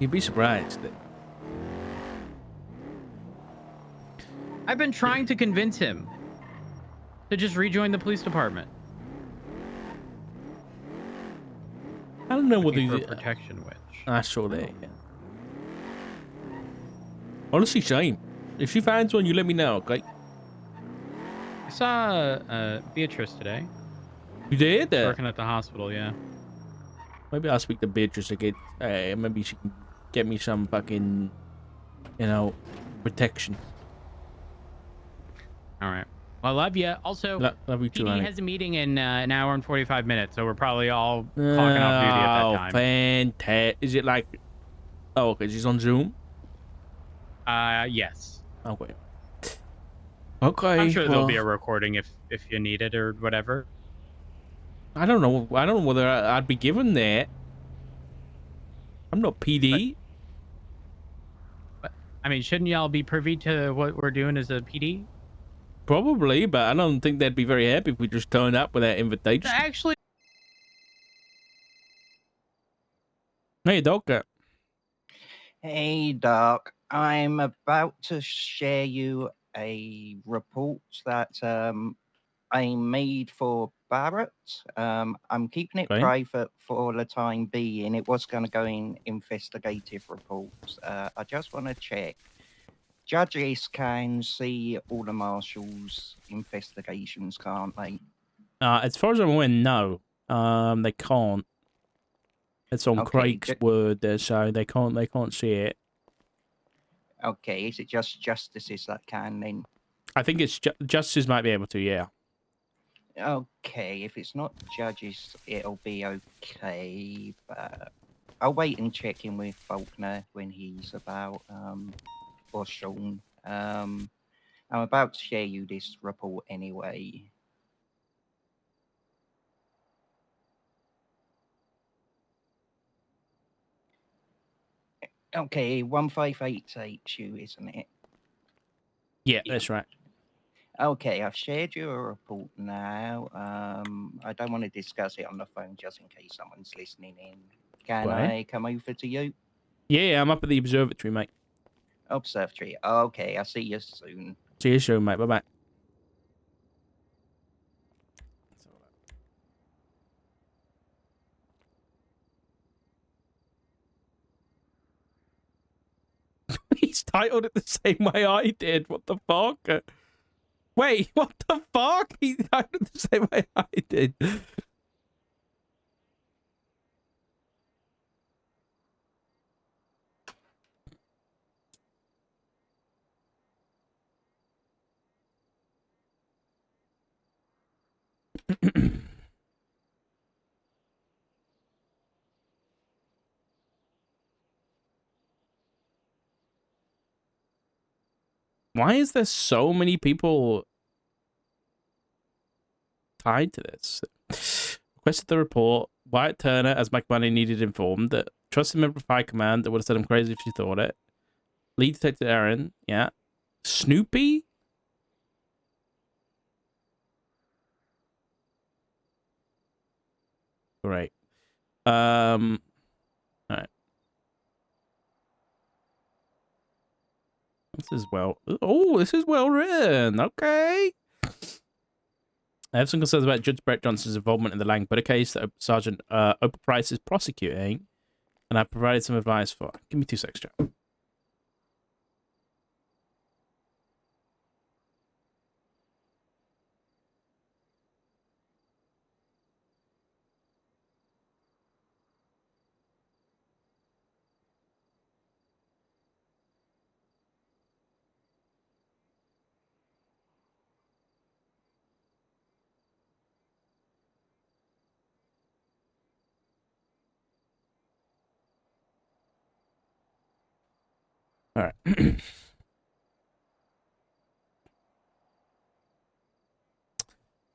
You'd be surprised. I've been trying to convince him to just rejoin the police department. I don't know whether Looking for a you... protection witch. I saw that, yeah. Honestly, shame. If she finds one, you let me know, okay? I saw Beatrice today. You did? Working at the hospital, yeah. Maybe I'll speak to Beatrice again. Maybe she can get me some fucking, you know, protection. All right. Well, I love you. Also, Love you too, PD honey. has a meeting in an hour and 45 minutes, so we're probably all clocking off duty at that time. Fantastic. Is it like... Oh, okay. She's on Zoom? Yes. Okay. Okay. I'm sure there'll be a recording if you need it or whatever. I don't know. I don't know whether I'd be given that. I'm not PD. But I mean, shouldn't y'all be privy to what we're doing as a PD? Probably, but I don't think they'd be very happy if we just turned up without invitation. Actually, Hey, Doctor. Hey, Doc. I'm about to share you a report that I made for Barrett. I'm keeping it Okay. private for the time being. It was going to go in investigative reports. I just want to check. Judges can see all the marshals' investigations, can't they? As far as I'm aware, no. They can't. It's on Okay, Craig's word there, so they can't see it. Okay, is it just justices that can then? I think it's justices might be able to, yeah. Okay, if it's not judges, it'll be okay. But I'll wait and check in with Faulkner when he's about, or Sean. I'm about to share you this report anyway. Okay, 158HU, isn't it? Yeah, that's right. Okay, I've shared your report now. I don't want to discuss it on the phone just in case someone's listening in. Can Right. I come over to you? Yeah, I'm up at the observatory, mate. Observatory. Okay, I'll see you soon. See you soon, mate. Bye-bye. He's titled it the same way I did. What the fuck? Wait, what the fuck? He titled it the same way I did. Why is there so many people tied to this? Requested the report. Wyatt Turner, as Mike Money needed, informed that trusted member of High Command that would have said I'm crazy if she thought it. Lead Detective Aaron, yeah. Snoopy? Great. All right. This is well written. Okay. I have some concerns about Judge Beric Johnson's involvement in the Lang-Butter case that Sergeant Opal Price is prosecuting, and I've provided some advice for. Give me 2 seconds, Jack. All right.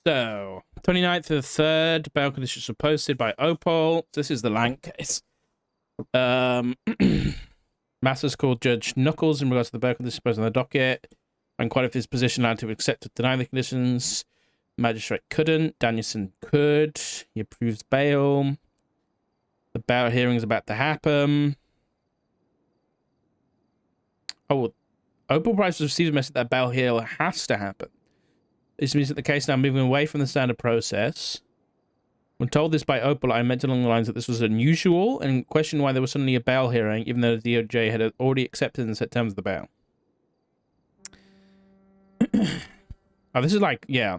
So, 29th to the 3rd, bail conditions were posted by Opal. This is the Lang case. Masters called Judge Knuckles in regards to the bail conditions posted on the docket. And quite of his position allowed to accept or deny the conditions. Magistrate couldn't. Danielson could. He approves bail. The bail hearing is about to happen. Oh, Opal Price receives a message that bail here has to happen. This means that the case now moving away from the standard process. When told this by Opal, I meant along the lines that this was unusual and questioned why there was suddenly a bail hearing, even though the DOJ had already accepted and set terms of the bail. Oh, this is like, yeah.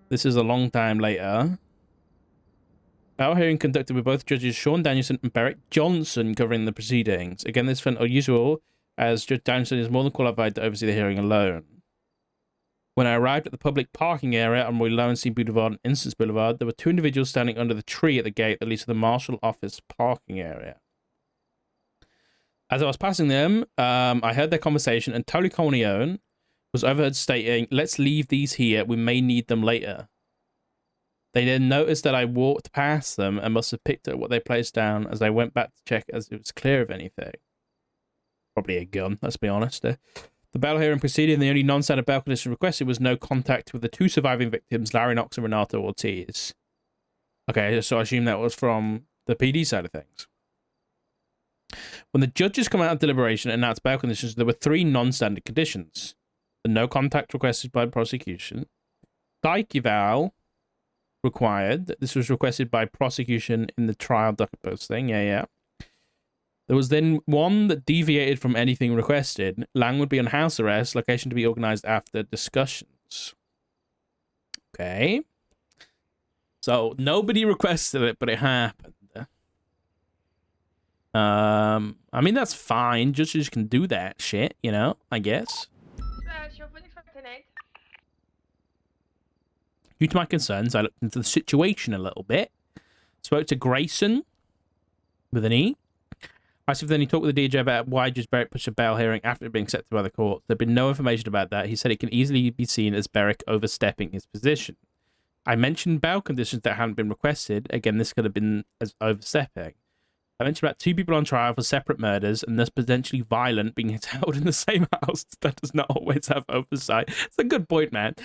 This is a long time later. Bail hearing conducted with both judges Sean Danielson and Beric Johnson covering the proceedings. Again, this felt unusual, as Judge Danielson is more than qualified to oversee the hearing alone. When I arrived at the public parking area on Roy Lowenstein Boulevard and Instance Boulevard, there were two individuals standing under the tree at the gate that leads to the Marshal Office parking area. As I was passing them, I heard their conversation, and Tony Corleone was overheard stating, "Let's leave these here. We may need them later." They then noticed that I walked past them and must have picked up what they placed down as I went back to check as it was clear of anything. Probably a gun, let's be honest. The bail hearing proceeded, and the only non-standard bail condition requested was no contact with the two surviving victims, Larry Knox and Renato Ortiz. Okay, so I assume that was from the PD side of things. When the judges come out of deliberation and announced bail conditions, there were three non-standard conditions. The no contact requested by the prosecution. Psych eval required. This was requested by prosecution in the trial docket posting. Yeah. There was then one that deviated from anything requested. Lang would be on house arrest, location to be organized after discussions. Okay. So nobody requested it, but it happened. I mean, that's fine. Judges can do that shit, you know, I guess. Due to my concerns, I looked into the situation a little bit. Spoke to Grayson with an E. I said then he talked with the DJ about why Judge Beric pushed a bail hearing after it being accepted by the court. There'd been no information about that. He said it can easily be seen as Beric overstepping his position. I mentioned bail conditions that hadn't been requested. Again, this could have been as overstepping. I mentioned about two people on trial for separate murders and thus potentially violent being held in the same house. That does not always have oversight. It's a good point, man.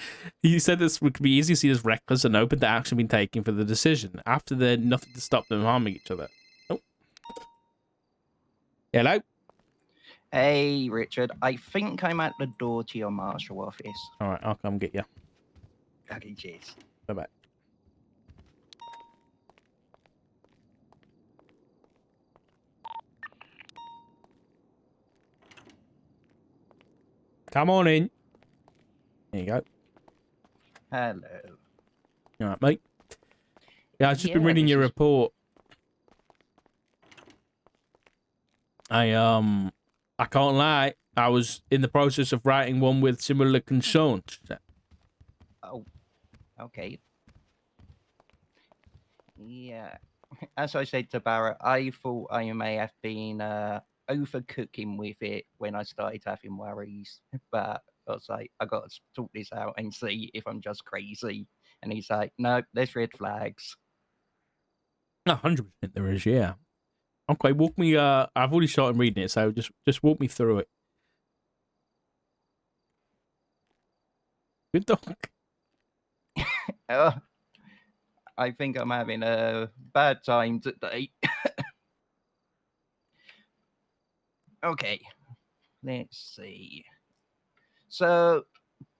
He said this could be easily seen as reckless and open to action being taken for the decision. After there, nothing to stop them harming each other. Oh. Hello? Hey, Richard. I think I'm at the door to your marshal office. All right, I'll come get you. Okay, cheers. Bye-bye. Come on in. There you go. Hello. All right, mate. Yeah, I've just been reading this your is- report. I can't lie. I was in the process of writing one with similar concerns. Oh, okay. Yeah. As I said to Barrett, I thought I may have been overcooking with it when I started having worries. But I was like, I got to talk this out and see if I'm just crazy. And he's like, no, there's red flags. 100% there is, yeah. Okay, walk me. I've already started reading it, so just walk me through it. Good dog. I think I'm having a bad time today. Okay, let's see. So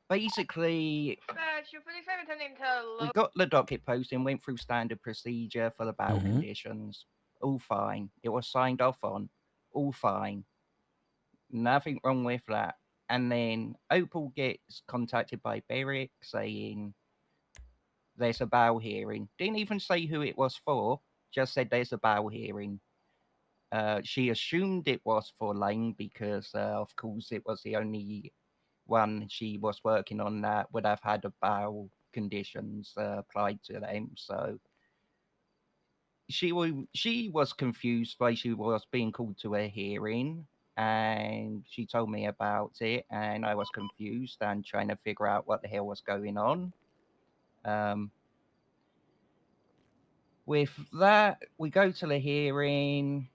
basically, we got the docket posting, went through standard procedure for the bail conditions. All fine. It was signed off on. All fine. Nothing wrong with that. And then Opal gets contacted by Beric saying there's a bail hearing. Didn't even say who it was for, just said there's a bail hearing. She assumed it was for Lane because, of course, it was the only one she was working on that would have had a bail conditions applied to them. So she was confused why she was being called to a hearing, and she told me about it, and I was confused and trying to figure out what the hell was going on. With that, we go to the hearing.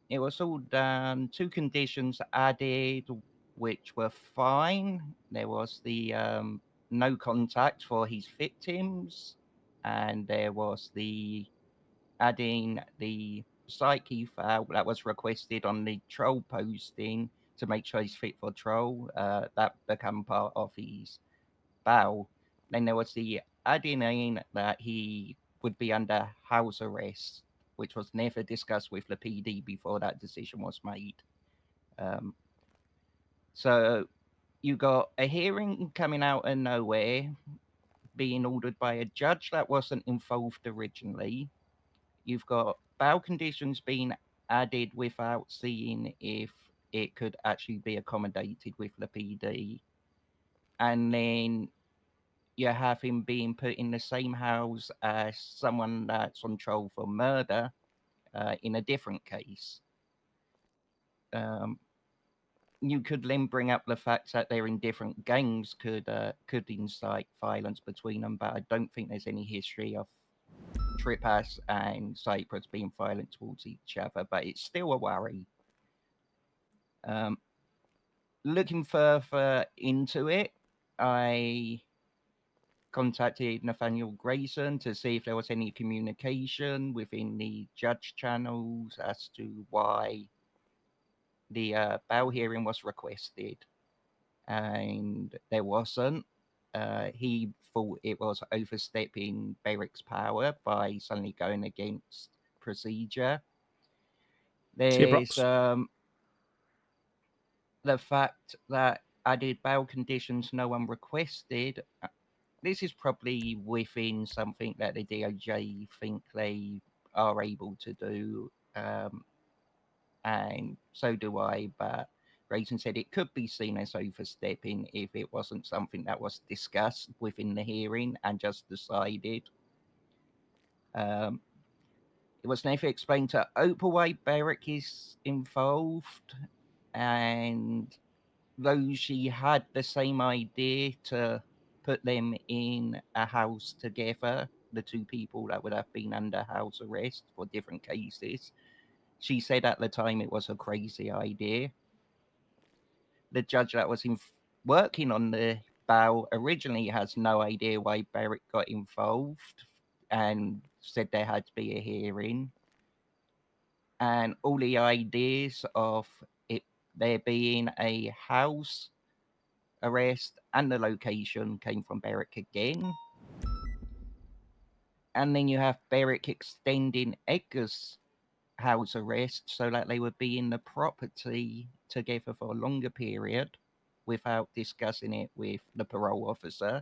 It was all done. Two conditions added, which were fine. There was the no contact for his victims, and there was the adding the psyche file that was requested on the troll posting to make sure he's fit for trial. That became part of his bail. Then there was the adding in that he would be under house arrest, which was never discussed with the PD before that decision was made. So you got a hearing coming out of nowhere, being ordered by a judge that wasn't involved originally. You've got bail conditions being added without seeing if it could actually be accommodated with the PD. And then you have him being put in the same house as someone that's on trial for murder in a different case. You could then bring up the fact that they're in different gangs could incite violence between them, but I don't think there's any history of Tripas and Cyprus being violent towards each other, but it's still a worry. Looking further into it, I contacted Nathaniel Grayson to see if there was any communication within the judge channels as to why the bail hearing was requested, and there wasn't. He thought it was overstepping Beric's power by suddenly going against procedure. There's the fact that added bail conditions no one requested. This is probably within something that the DOJ think they are able to do, and so do I, but Grayson said it could be seen as overstepping if it wasn't something that was discussed within the hearing and just decided. It was never explained to Opal why Beric is involved, and though she had the same idea to put them in a house together, the two people that would have been under house arrest for different cases, she said at the time it was a crazy idea. The judge that was working on the bail originally has no idea why Beric got involved and said there had to be a hearing. And all the ideas of it there being a house arrest and the location came from Beric again. And then you have Beric extending Edgar's house arrest so that they would be in the property together for a longer period without discussing it with the parole officer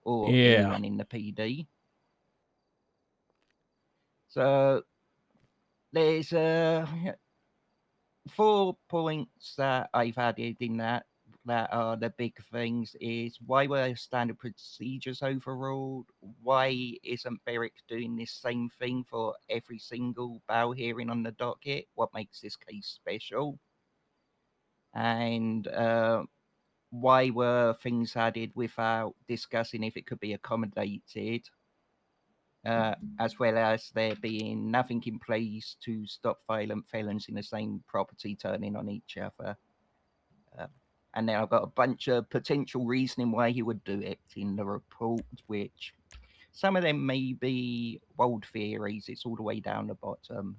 or anyone in the PD. So there's 4 points that I've added in that are the big things is why were standard procedures overruled? Why isn't Beric doing this same thing for every single bail hearing on the docket? What makes this case special? And why were things added without discussing if it could be accommodated? As well as there being nothing in place to stop violent felons in the same property turning on each other. And then I've got a bunch of potential reasoning why he would do it in the report, which some of them may be wild theories. It's all the way down the bottom.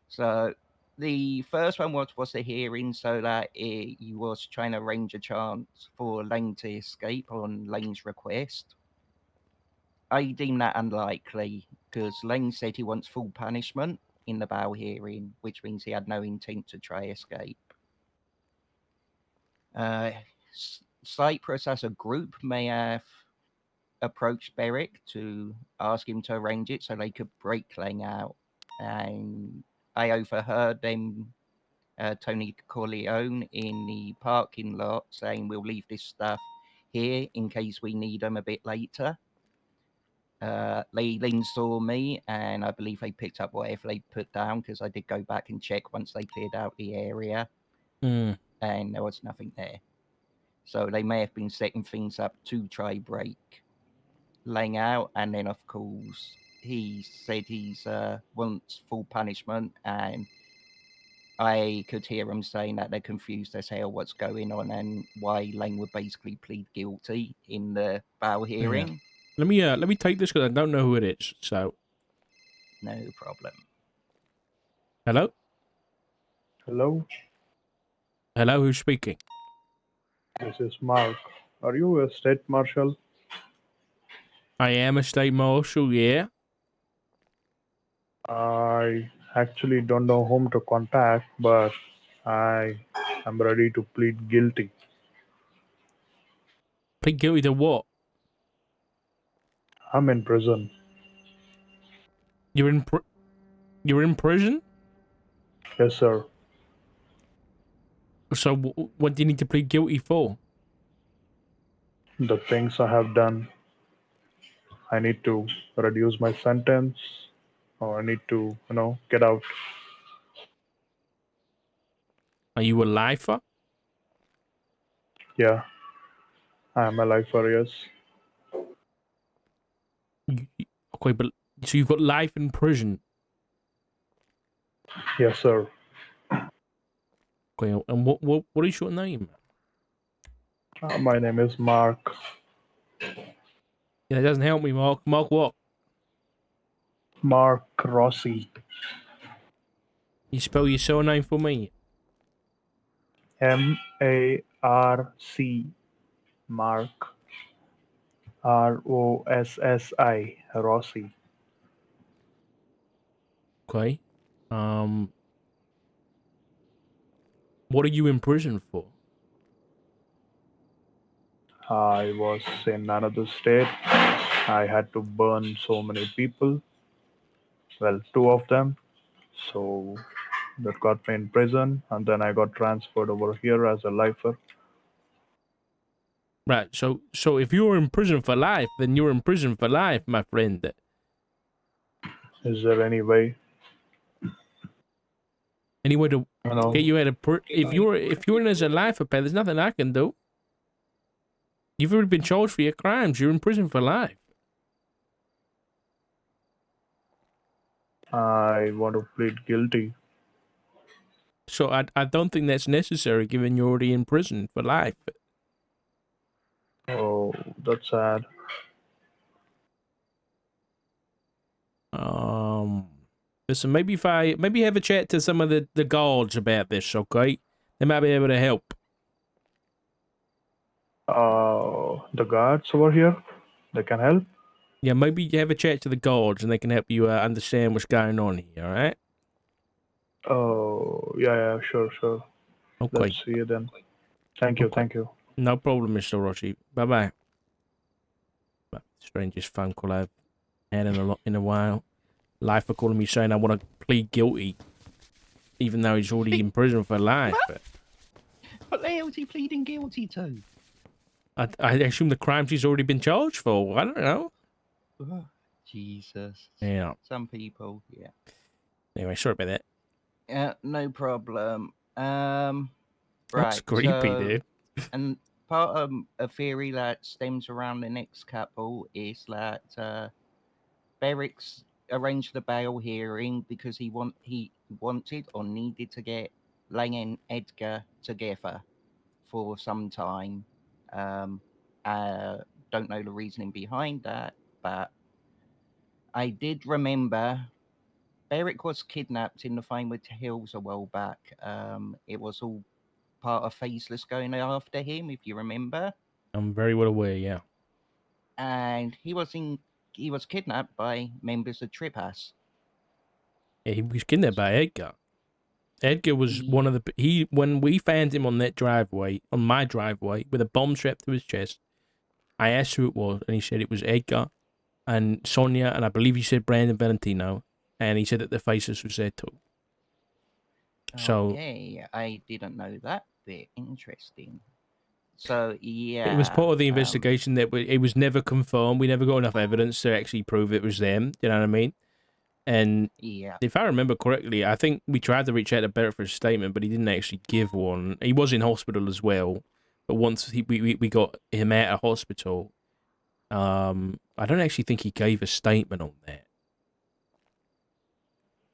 So the first one was the hearing, so that he was trying to arrange a chance for Lane to escape on Lane's request. I deem that unlikely because Lane said he wants full punishment in the bail hearing, which means he had no intent to try escape. Cyprus as a group may have approached Beric to ask him to arrange it so they could break Lang out. And I overheard them, Tony Corleone, in the parking lot saying, we'll leave this stuff here in case we need them a bit later. They then saw me, and I believe they picked up whatever they put down because I did go back and check once they cleared out the area, and there was nothing there. So they may have been setting things up to try break Lang out, and then of course he said he's wants full punishment, and I could hear him saying that they're confused as hell what's going on and why Lang would basically plead guilty in the bail hearing. Yeah. Let me take this because I don't know who it is. So no problem. Hello. Hello, who's speaking? This is Mark. Are you a state marshal? I am a state marshal, yeah. I actually don't know whom to contact, but I am ready to plead guilty. Plead guilty to what? I'm in prison. You're in prison? Yes, sir. So what do you need to plead guilty for? The things I have done, I need to reduce my sentence, or I need to, get out. Are you a lifer? Yeah, I am a lifer, yes. Okay, but so you've got life in prison. Yes, sir. Okay, and what is your name? My name is Mark. Yeah, that doesn't help me, Mark. Mark what? Mark Rossi. You spell your surname for me? M-A-R-C. Mark. R-O-S-S-I. Rossi. Okay. What are you in prison for? I was in another state. I had to burn so many people. Well, two of them. So that got me in prison, and then I got transferred over here as a lifer. Right. So if you're in prison for life, then you're in prison for life, my friend. Is there any way, Any way to you know? get you out of if you're in as a lifer, pal, there's nothing I can do. You've already been charged for your crimes. You're in prison for life. I want to plead guilty. So I don't think that's necessary, given you're already in prison for life. Oh, that's sad. Listen, maybe have a chat to some of the guards about this, okay? They might be able to help. The guards over here, they can help. Yeah, maybe you have a chat to the guards and they can help you understand what's going on here, all right? Oh, yeah, sure. Okay. Let's see you then. Thank you. No problem, Mr. Rossi. Bye-bye. Strangest phone call I've had in a while. Lifer calling me saying I want to plead guilty, even though he's already in prison for life. What the hell is he pleading guilty to? I assume the crimes he's already been charged for. I don't know. Oh, Jesus. Yeah. Some people, yeah. Anyway, sorry about that. No problem. That's Right. creepy, so, dude. And part of a theory that stems around the next couple is that Beric's arranged the bail hearing because he wanted or needed to get Lang and Edgar together for some time. Don't know the reasoning behind that, but I did remember Beric was kidnapped in the Finewood Hills a while back. It was all part of Faceless going after him, if you remember. I'm very well aware, yeah. And he was kidnapped by members of Tripas. Yeah, he was kidnapped by Edgar. Edgar was one of the when we found him on my driveway with a bomb strapped to his chest. I asked who it was, and he said it was Edgar and Sonia, and I believe he said Brandon Valentino, and he said that the Faces was there too. So okay, I didn't know that bit. Interesting. So yeah, it was part of the investigation that it was never confirmed. We never got enough evidence to actually prove it was them. You know what I mean? And if I remember correctly, I think we tried to reach out to Beric for a statement, but he didn't actually give one. He was in hospital as well, but once we got him out of hospital, I don't actually think he gave a statement on that.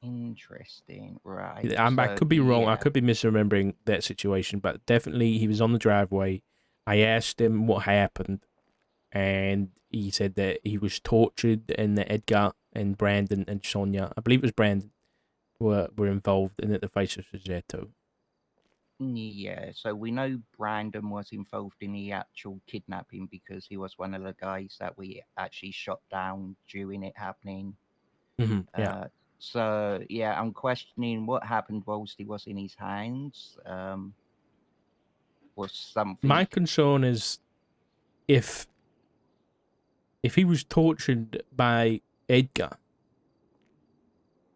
Interesting, right? I could be wrong. I could be misremembering that situation, but definitely he was on the driveway. I asked him what happened, and he said that he was tortured, and that Edgar and Brandon and Sonia, I believe it was Brandon, were involved, and that the Faces was there too. Yeah, so we know Brandon was involved in the actual kidnapping because he was one of the guys that we actually shot down during it happening. Yeah. So yeah, I'm questioning what happened whilst he was in his hands. Was something My concern is if he was tortured by Edgar,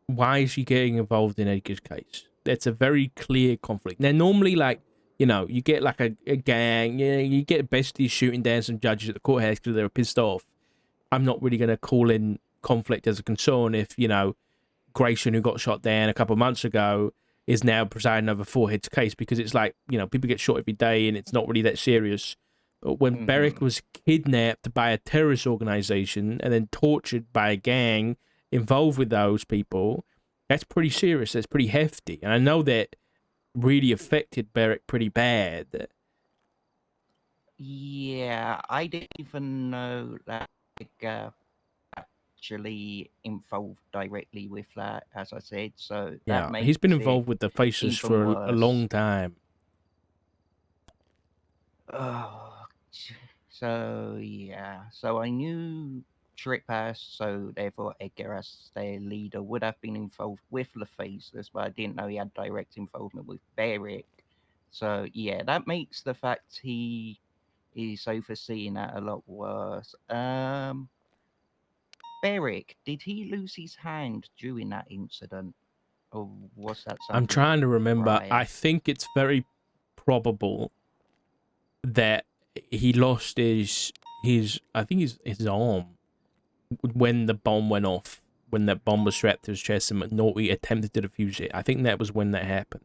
why is he getting involved in Edgar's case? That's a very clear conflict. Now, normally, like, you get like a gang, you get besties shooting down some judges at the courthouse because they were pissed off. I'm not really going to call in conflict as a concern if, Grayson, who got shot down a couple of months ago, is now presiding over Forehead's case because it's like, people get shot every day and it's not really that serious. But when Beric was kidnapped by a terrorist organization and then tortured by a gang involved with those people, that's pretty serious. That's pretty hefty. And I know that really affected Beric pretty bad. Yeah, I didn't even know that actually involved directly with that, as I said. So that Yeah, makes he's been it involved with the Faceless even for a worse. long time. Oh, so yeah. So I knew Trippass, so therefore Edgar as their leader would have been involved with the Faceless, but I didn't know he had direct involvement with Beric. So yeah, that makes the fact he is overseeing that a lot worse. Beric, did he lose his hand during that incident? Or was that something I'm trying to remember. prior? I think it's very probable that he lost his I think his arm when the bomb went off, when that bomb was strapped to his chest and McNaughty attempted to defuse it. I think that was when that happened.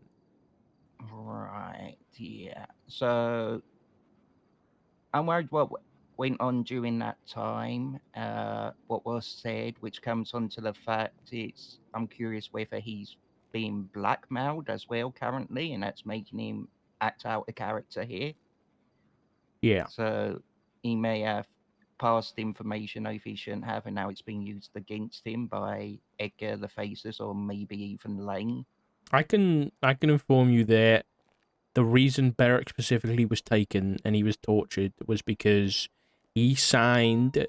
Right, yeah. So I'm worried what went on during that time, what was said, which comes on to the fact I'm curious whether he's being blackmailed as well currently, and that's making him act out a character here. Yeah. So he may have passed information over he shouldn't have, and now it's being used against him by Edgar the Faces or maybe even Lane. I can inform you that the reason Beric specifically was taken and he was tortured was because he signed a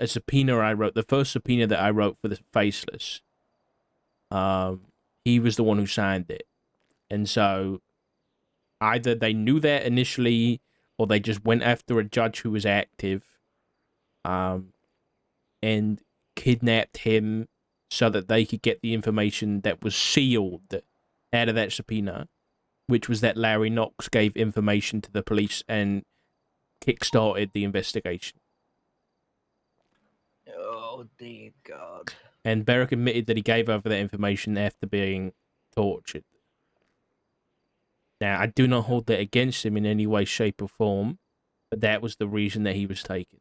subpoena I wrote, the first subpoena that I wrote for the Faceless. He was the one who signed it. And so either they knew that initially or they just went after a judge who was active and kidnapped him so that they could get the information that was sealed out of that subpoena, which was that Larry Knox gave information to the police and kick-started the investigation. Oh, dear God. And Beric admitted that he gave over that information after being tortured. Now, I do not hold that against him in any way, shape, or form, but that was the reason that he was taken.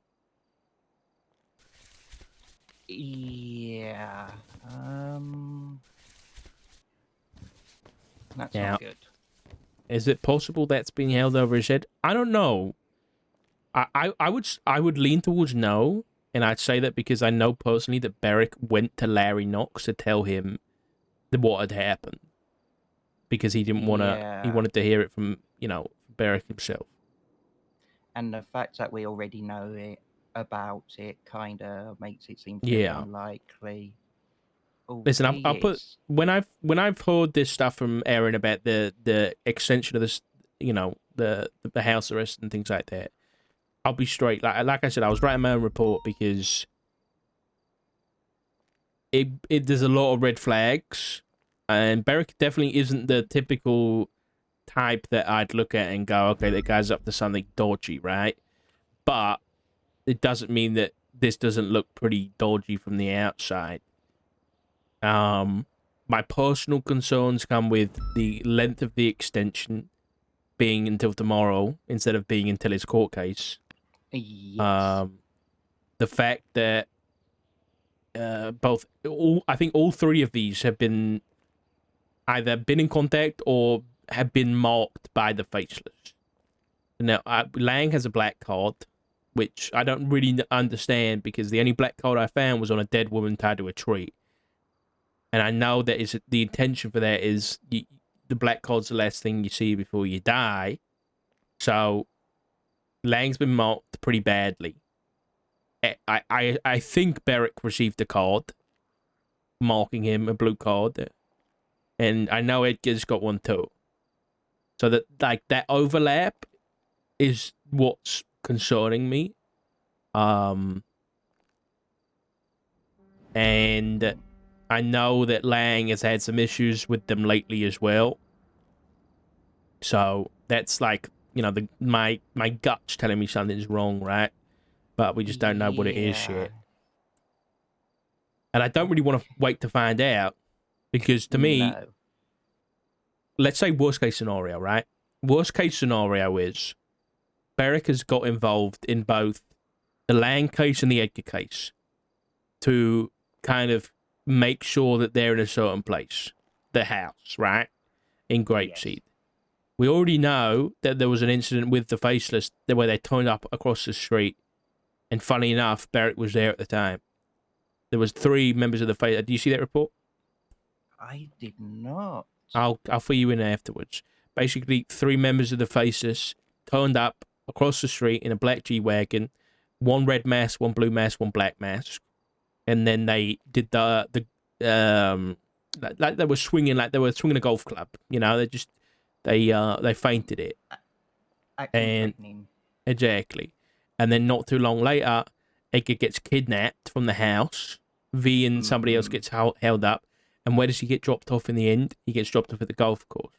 Yeah. That's Now, not good. is it possible that's being held over his head? I don't know. I would lean towards no, and I'd say that because I know personally that Beric went to Larry Knox to tell him what had happened, because he didn't want to. He Yeah. wanted to hear it from Beric himself. And the fact that we already know about it kind of makes it seem very Yeah. unlikely. Listen, I'll put Albeit- when I've heard this stuff from Aaron about the extension of this, the house arrest and things like that. I'll be straight. Like I said, I was writing my own report because there's a lot of red flags, and Beric definitely isn't the typical type that I'd look at and go, okay, that guy's up to something dodgy, right? But it doesn't mean that this doesn't look pretty dodgy from the outside. My personal concerns come with the length of the extension being until tomorrow instead of being until his court case. Yes. The fact that I think all three of these have been either been in contact or have been marked by the Faceless. Now, Lang has a black card, which I don't really understand because the only black card I found was on a dead woman tied to a tree. And I know that is the intention for that is the black card's the last thing you see before you die. So Lang's been marked pretty badly. I think Beric received a card marking him a blue card, and I know Edgar's got one too. So that overlap is what's concerning me. And I know that Lang has had some issues with them lately as well. So that's like, my gut's telling me something's wrong, right? But we just don't know what it is yet. And I don't really want to wait to find out, because to me, No. let's say worst case scenario, right? Worst case scenario is Beric has got involved in both the Lang case and the Edgar case to kind of make sure that they're in a certain place, the house, right? In Grapeseed. Yes. We already know that there was an incident with the Faceless where they turned up across the street, and funny enough, Beric was there at the time. There was 3 members of the Faceless. Do you see that report? I did not. I'll fill you in afterwards. Basically, 3 members of the Faceless turned up across the street in a black G-Wagon, 1 red mask, 1 blue mask, 1 black mask, and then they did like they were swinging a golf club. They fainted it. And exactly. And then not too long later, Edgar gets kidnapped from the house. V and somebody else gets held up. And where does he get dropped off in the end? He gets dropped off at the golf course,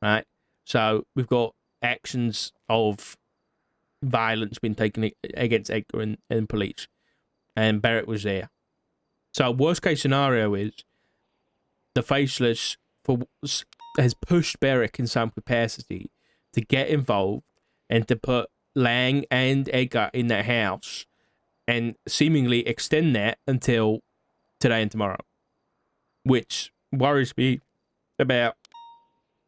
right? So we've got actions of violence being taken against Edgar and police. And Beric was there. So worst case scenario is the Faceless has pushed Beric in some capacity to get involved and to put Lang and Edgar in that house and seemingly extend that until today and tomorrow, which worries me about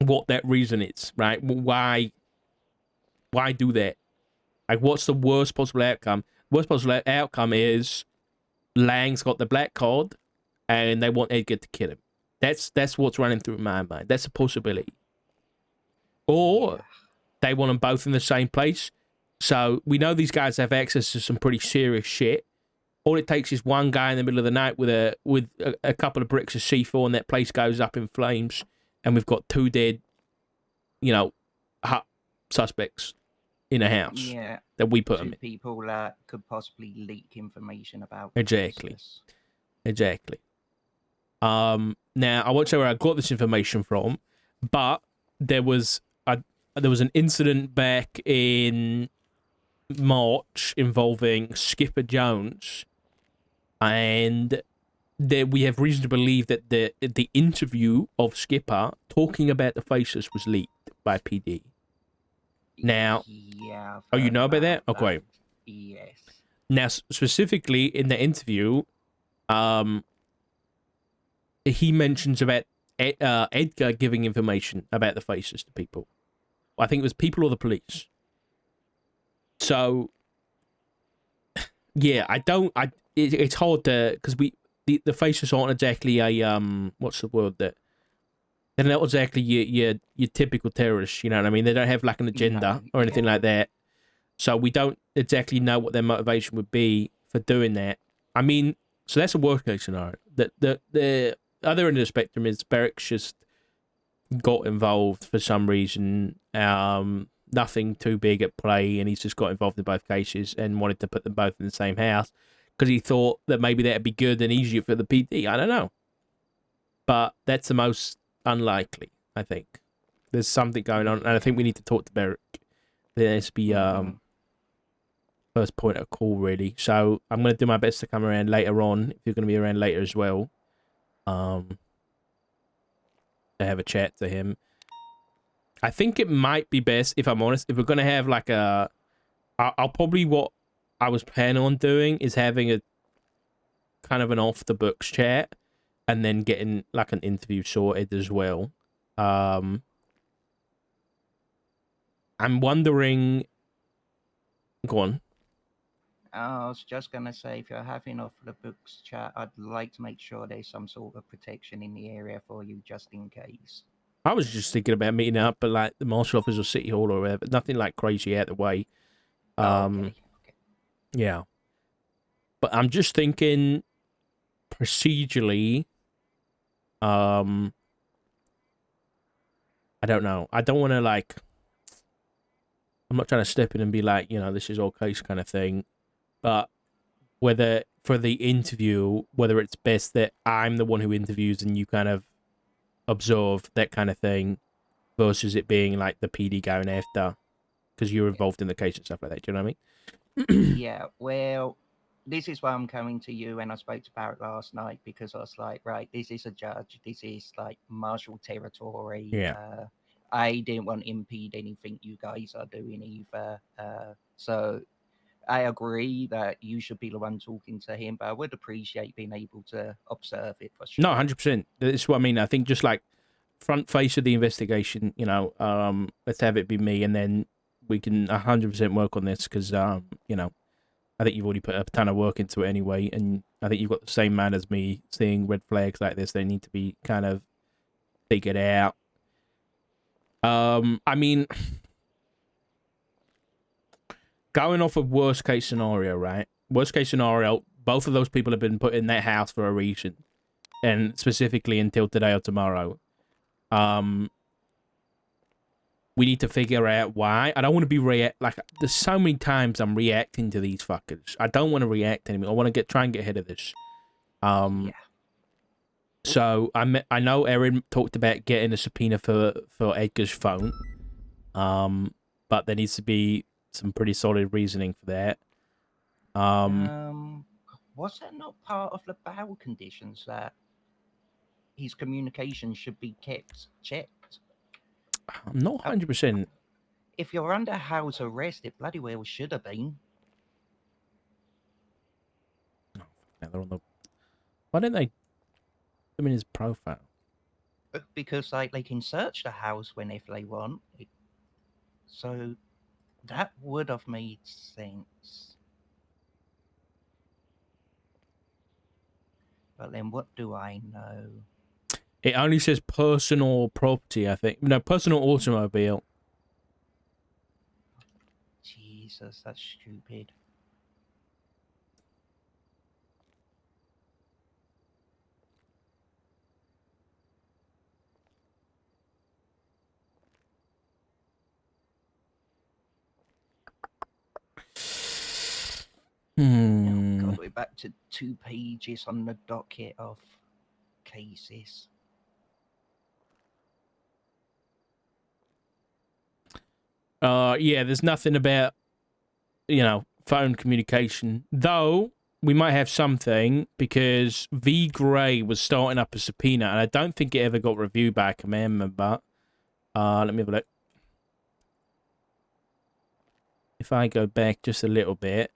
what that reason is, right? Why do that? Like, what's the worst possible outcome? Worst possible outcome is Lang's got the black card and they want Edgar to kill him. That's what's running through my mind. That's a possibility. Or they want them both in the same place. So we know these guys have access to some pretty serious shit. All it takes is one guy in the middle of the night with a couple of bricks of C4 and that place goes up in flames, and we've got 2 dead, suspects in a house. Yeah. That we put them 2 in. people could possibly leak information about. Exactly. Faceless. Exactly. Now I won't say where I got this information from, but there was an incident back in March involving Skipper Jones, and we have reason to believe that the interview of Skipper talking about the Faceless was leaked by PD. Now, yeah. oh, you know about that? Okay. Yes. Now, specifically in the interview, he mentions about Edgar giving information about the Faceless to people. I think it was people or the police. So, yeah, it's hard to, because the Faceless aren't exactly a what's the word that. They're not exactly your typical terrorists, you know what I mean? They don't have like an agenda or anything like that. So we don't exactly know what their motivation would be for doing that. I mean, so that's a worst case scenario. The other end of the spectrum is Beric's just got involved for some reason. Nothing too big at play, and he's just got involved in both cases and wanted to put them both in the same house because he thought that maybe that'd be good and easier for the PD. I don't know. But that's the most unlikely, I think. There's something going on, and I think we need to talk to Beric. There has to be first point of call, really. So I'm going to do my best to come around later on, if you're going to be around later as well, to have a chat to him. I think it might be best, if I'm honest, if we're going to have like I'll probably, what I was planning on doing is having a kind of an off-the-books chat, and then getting like an interview sorted as well. I'm wondering. Go on. I was just gonna say, if you're having off the books chat, I'd like to make sure there's some sort of protection in the area for you, just in case. I was just thinking about meeting up at like the marshal office or city hall or whatever. Nothing like crazy out of the way. Okay. Yeah. But I'm just thinking procedurally, I don't know. I don't want to like, I'm not trying to step in and be like, this is all case kind of thing. But whether for the interview, whether it's best that I'm the one who interviews and you kind of observe that kind of thing versus it being like the PD going after because you're involved in the case and stuff like that. Do you know what I mean? Yeah, well, this is why I'm coming to you, and I spoke to Barrett last night because I was like, right, this is a judge. This is like martial territory. Yeah. I didn't want to impede anything you guys are doing either. So I agree that you should be the one talking to him, but I would appreciate being able to observe it for sure. No, 100%. That's what I mean. I think just like front face of the investigation, let's have it be me, and then we can 100% work on this because, I think you've already put a ton of work into it anyway, and I think you've got the same man as me seeing red flags like this. They need to be kind of figured out. I mean, going off of worst case scenario, right? Worst case scenario, both of those people have been put in that house for a reason, and specifically until today or tomorrow. We need to figure out why. I don't want to be like. There's so many times I'm reacting to these fuckers. I don't want to react anymore. I want to try and get ahead of this. Yeah. So I know Erin talked about getting a subpoena for Edgar's phone. But there needs to be some pretty solid reasoning for that. Was that not part of the bail conditions that his communication should be checked? I'm not 100%. If you're under house arrest, it bloody well should have been. Why didn't they put him in his profile? Because like they can search the house whenever they want. So that would have made sense. But then what do I know? It only says personal property, I think. No, personal automobile. Jesus, that's stupid. Oh God, we're back to 2 pages on the docket of cases. Yeah, there's nothing about, phone communication. Though, we might have something because V. Gray was starting up a subpoena, and I don't think it ever got reviewed by a command member. Let me have a look. If I go back just a little bit,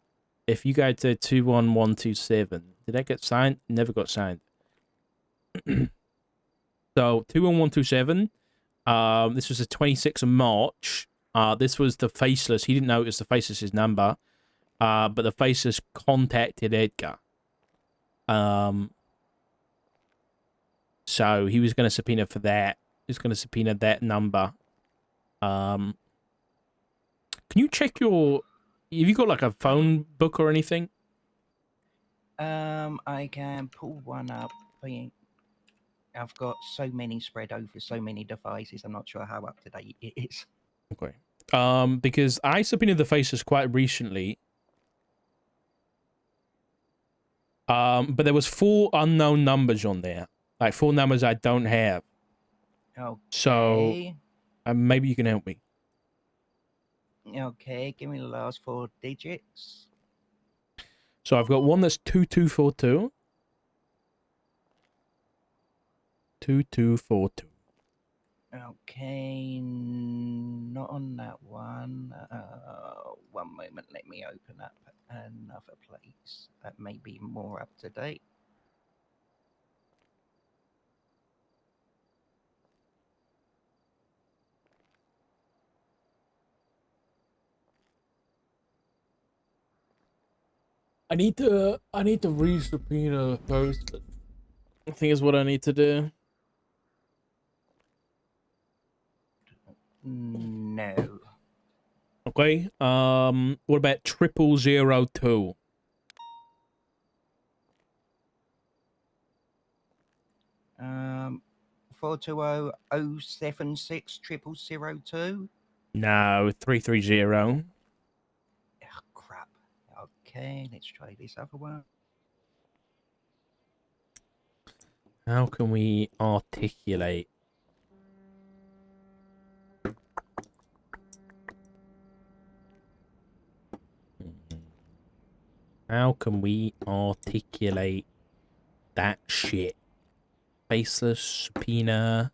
if you go to 21127, did that get signed? Never got signed. So 21127, this was the 26th of March. This was the Faceless. He didn't know it was the Faceless's number, but the Faceless contacted Edgar. So he was going to subpoena for that. He's going to subpoena that number. Can you check have you got like a phone book or anything? I can pull one up. I've got so many spread over so many devices. I'm not sure how up to date it is. Okay. Because I subpoenaed the Faces quite recently. But there was 4 unknown numbers on there. Like 4 numbers I don't have. Okay. So maybe you can help me. Okay, give me the last 4 digits. So I've got one that's 2242. 2242. Okay, not on that one. One moment, let me open up another place that may be more up to date. I need to re-subpoena first. I think is what I need to do. No. Okay. What about 0002? 420-076-0002. No, 330. Oh, crap. Okay, let's try this other one. How can we articulate? How can we articulate that shit? Faceless subpoena.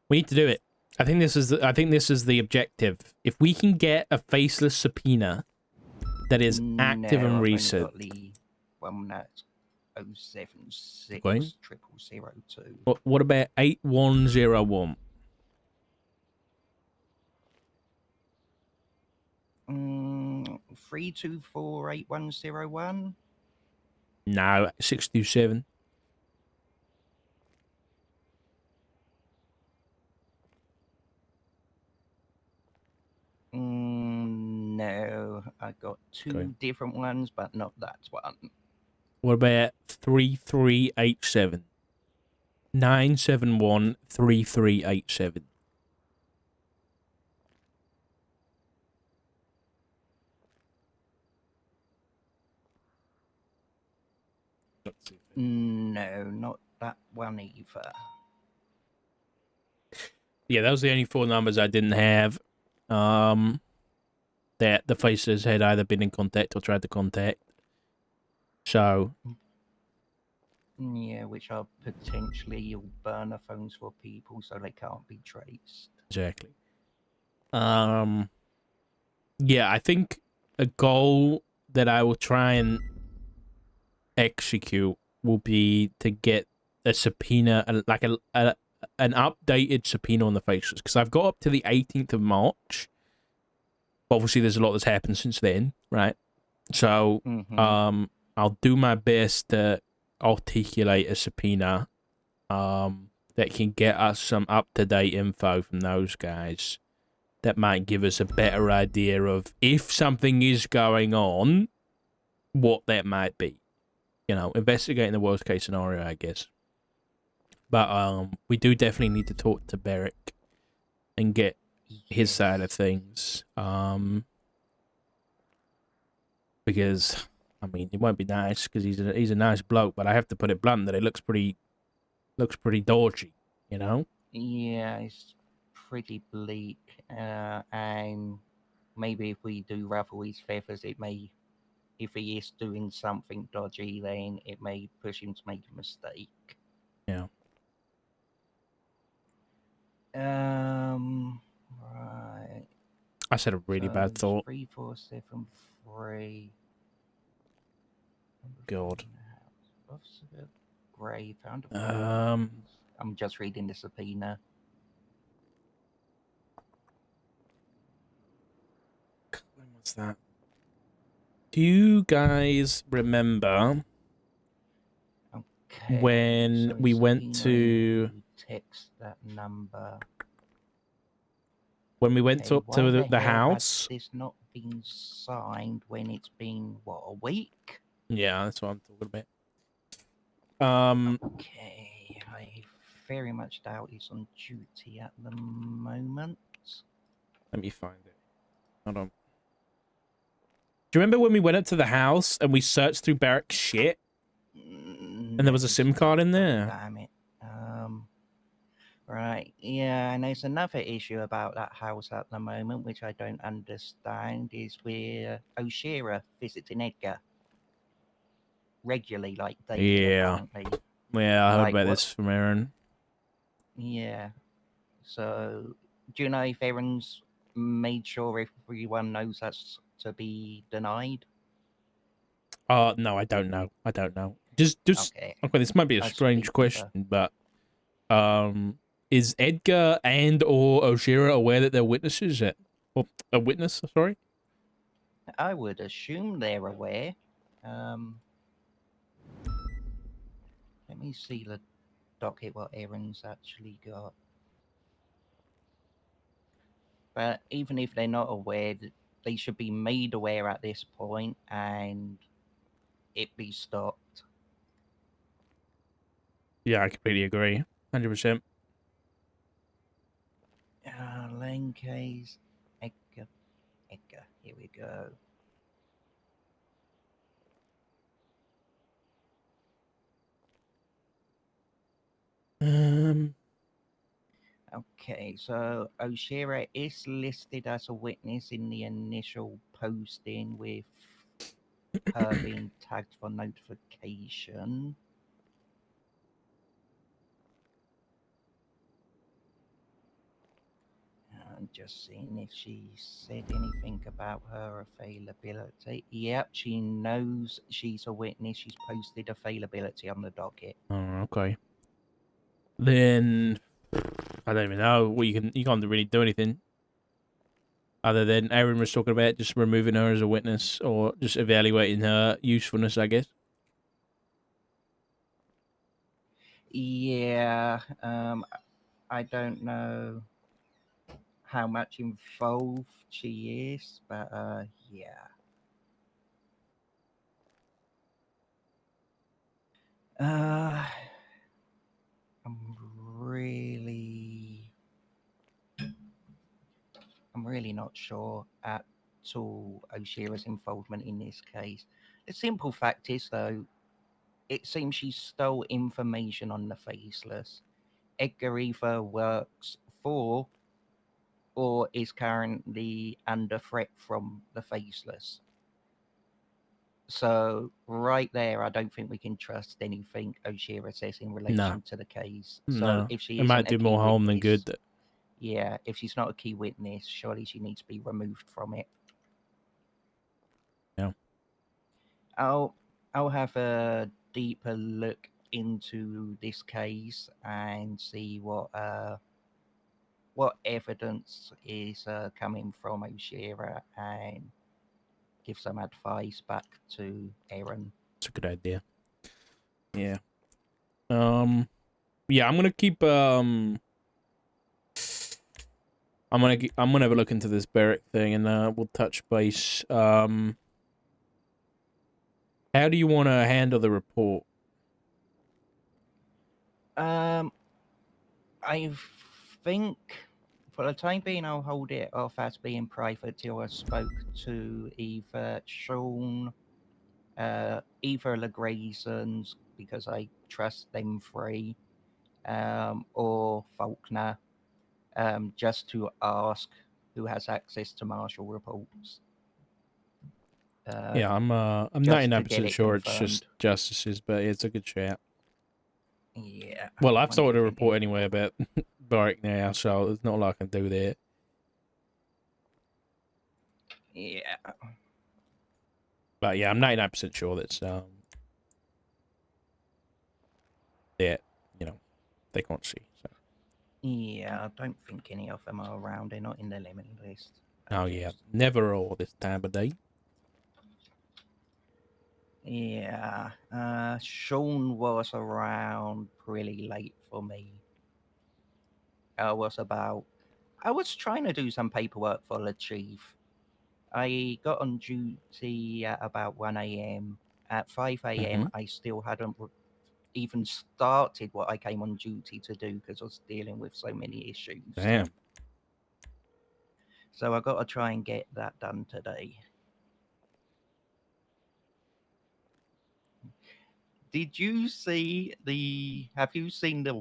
We need to do it. I think this is the objective. If we can get a faceless subpoena that is active No, and I've only recent. got the one that's 076 Okay. 0002. What about 8101? 324-8101. No, 627. No, I got two Okay. different ones, but not that one. What about 3387? 971 3387. No, not that one either. Yeah, those are the only four numbers I didn't have. That the faces had either been in contact or tried to contact. So, Yeah, which are potentially all burner phones for people, so they can't be traced. exactly. Yeah, I think a goal that I will try and execute will be to get a subpoena, like an updated subpoena on the faces, because I've got up to the 18th of March. Obviously, there's a lot that's happened since then, right? So, I'll do my best to articulate a subpoena, that can get us some up-to-date info from those guys. That might give us a better idea of if something is going on, what that might be. You know, investigating the worst case scenario, I guess. But we do definitely need to talk to Beric and get his side of things. Because I mean, it won't be nice because he's a nice bloke, but I have to put it blunt that it looks pretty dodgy, you know. Yeah, it's pretty bleak, and maybe if we do ruffle his feathers, it may, if he is doing something dodgy, then it may push him to make a mistake. Yeah. Right. I said a really bad thought. 3473. God. Officer Gray found a I'm just reading the subpoena. When was that? Do you guys remember Okay, when so we went subpoena, to text that number. when we went Okay, up why to the hell house? has this not been signed when it's been what, a week? Yeah, that's what I'm talking about. Okay, I very much doubt he's on duty at the moment. Let me find it. Hold on. Do you remember when we went up to the house and we searched through Beric's shit? And there was a SIM card in there. Damn it. Right, yeah, and there's another issue about that house at the moment, which I don't understand, is where O'Shea visiting Edgar regularly, like daily, Yeah. apparently. Yeah, I heard Like, about what- this from Aaron. Yeah. So, do you know if Aaron's made sure everyone knows that's to be denied? No, I don't know. I don't know. Just Okay. okay, this might be a I strange speak to question, but is Edgar and or O'Shea aware that they're witnesses yet? Or a witness, sorry. I would assume they're aware. Let me see the docket, what Aaron's actually got. But even if they're not aware, they should be made aware at this point and it be stopped. Yeah, I completely agree. 100%. Lane case, Edgar. Here we go. Okay, so Oshira is listed as a witness in the initial posting with her being tagged for notification. I'm just seeing if she said anything about her availability. Yep, she knows she's a witness. She's posted availability on the docket. Oh, okay. Then I don't even know what you can't really do anything other than Aaron was talking about just removing her as a witness or just evaluating her usefulness, I guess. Yeah, I don't know how much involved she is, but yeah. I'm really not sure at all Oshira's involvement in this case. The simple fact is, though, it seems she stole information on the Faceless. Edgar either works for or is currently under threat from the Faceless. So right there, I don't think we can trust anything Oshira says in relation to the case. So No, if she it might isn't a do key more harm than witness, good. yeah, if she's not a key witness, surely she needs to be removed from it. Yeah. I'll have a deeper look into this case and see what evidence is coming from Oshira and give some advice back to Aaron. It's a good idea. Yeah. Yeah, I'm gonna keep I'm gonna have a look into this Beric thing and we'll touch base. How do you want to handle the report? I think for the time being, I'll hold it off as being private till I spoke to either Sean, either the Graysons, because I trust them three, or Faulkner, just to ask who has access to martial reports. Yeah, I'm just to get 99% it sure it's confirmed. just justices, but it's a good shout. Yeah. Well, I I've wonder started a if report anyway about Beric now, so there's not a lot I can do there. Yeah. But yeah, I'm 99% sure that's that they can't see. So. Yeah, I don't think any of them are around. They're not in the limit list. Oh yeah, never all this time of day. Yeah, Sean was around pretty late for me. I was trying to do some paperwork for the chief. I got on duty at about 1 a.m. At 5 a.m., I still hadn't even started what I came on duty to do because I was dealing with so many issues. Damn. So I got to try and get that done today. Have you seen the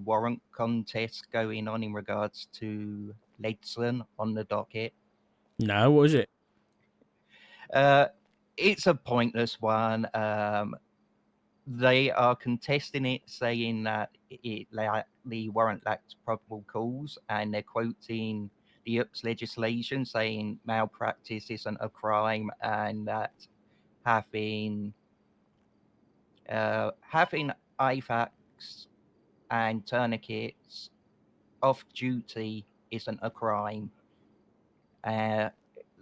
warrant contest going on in regards to Ledson on the docket? No, what was it? It's a pointless one. They are contesting it, saying that the warrant lacked probable cause, and they're quoting the UPS legislation saying malpractice isn't a crime, and that having IFACs and tourniquets off duty isn't a crime.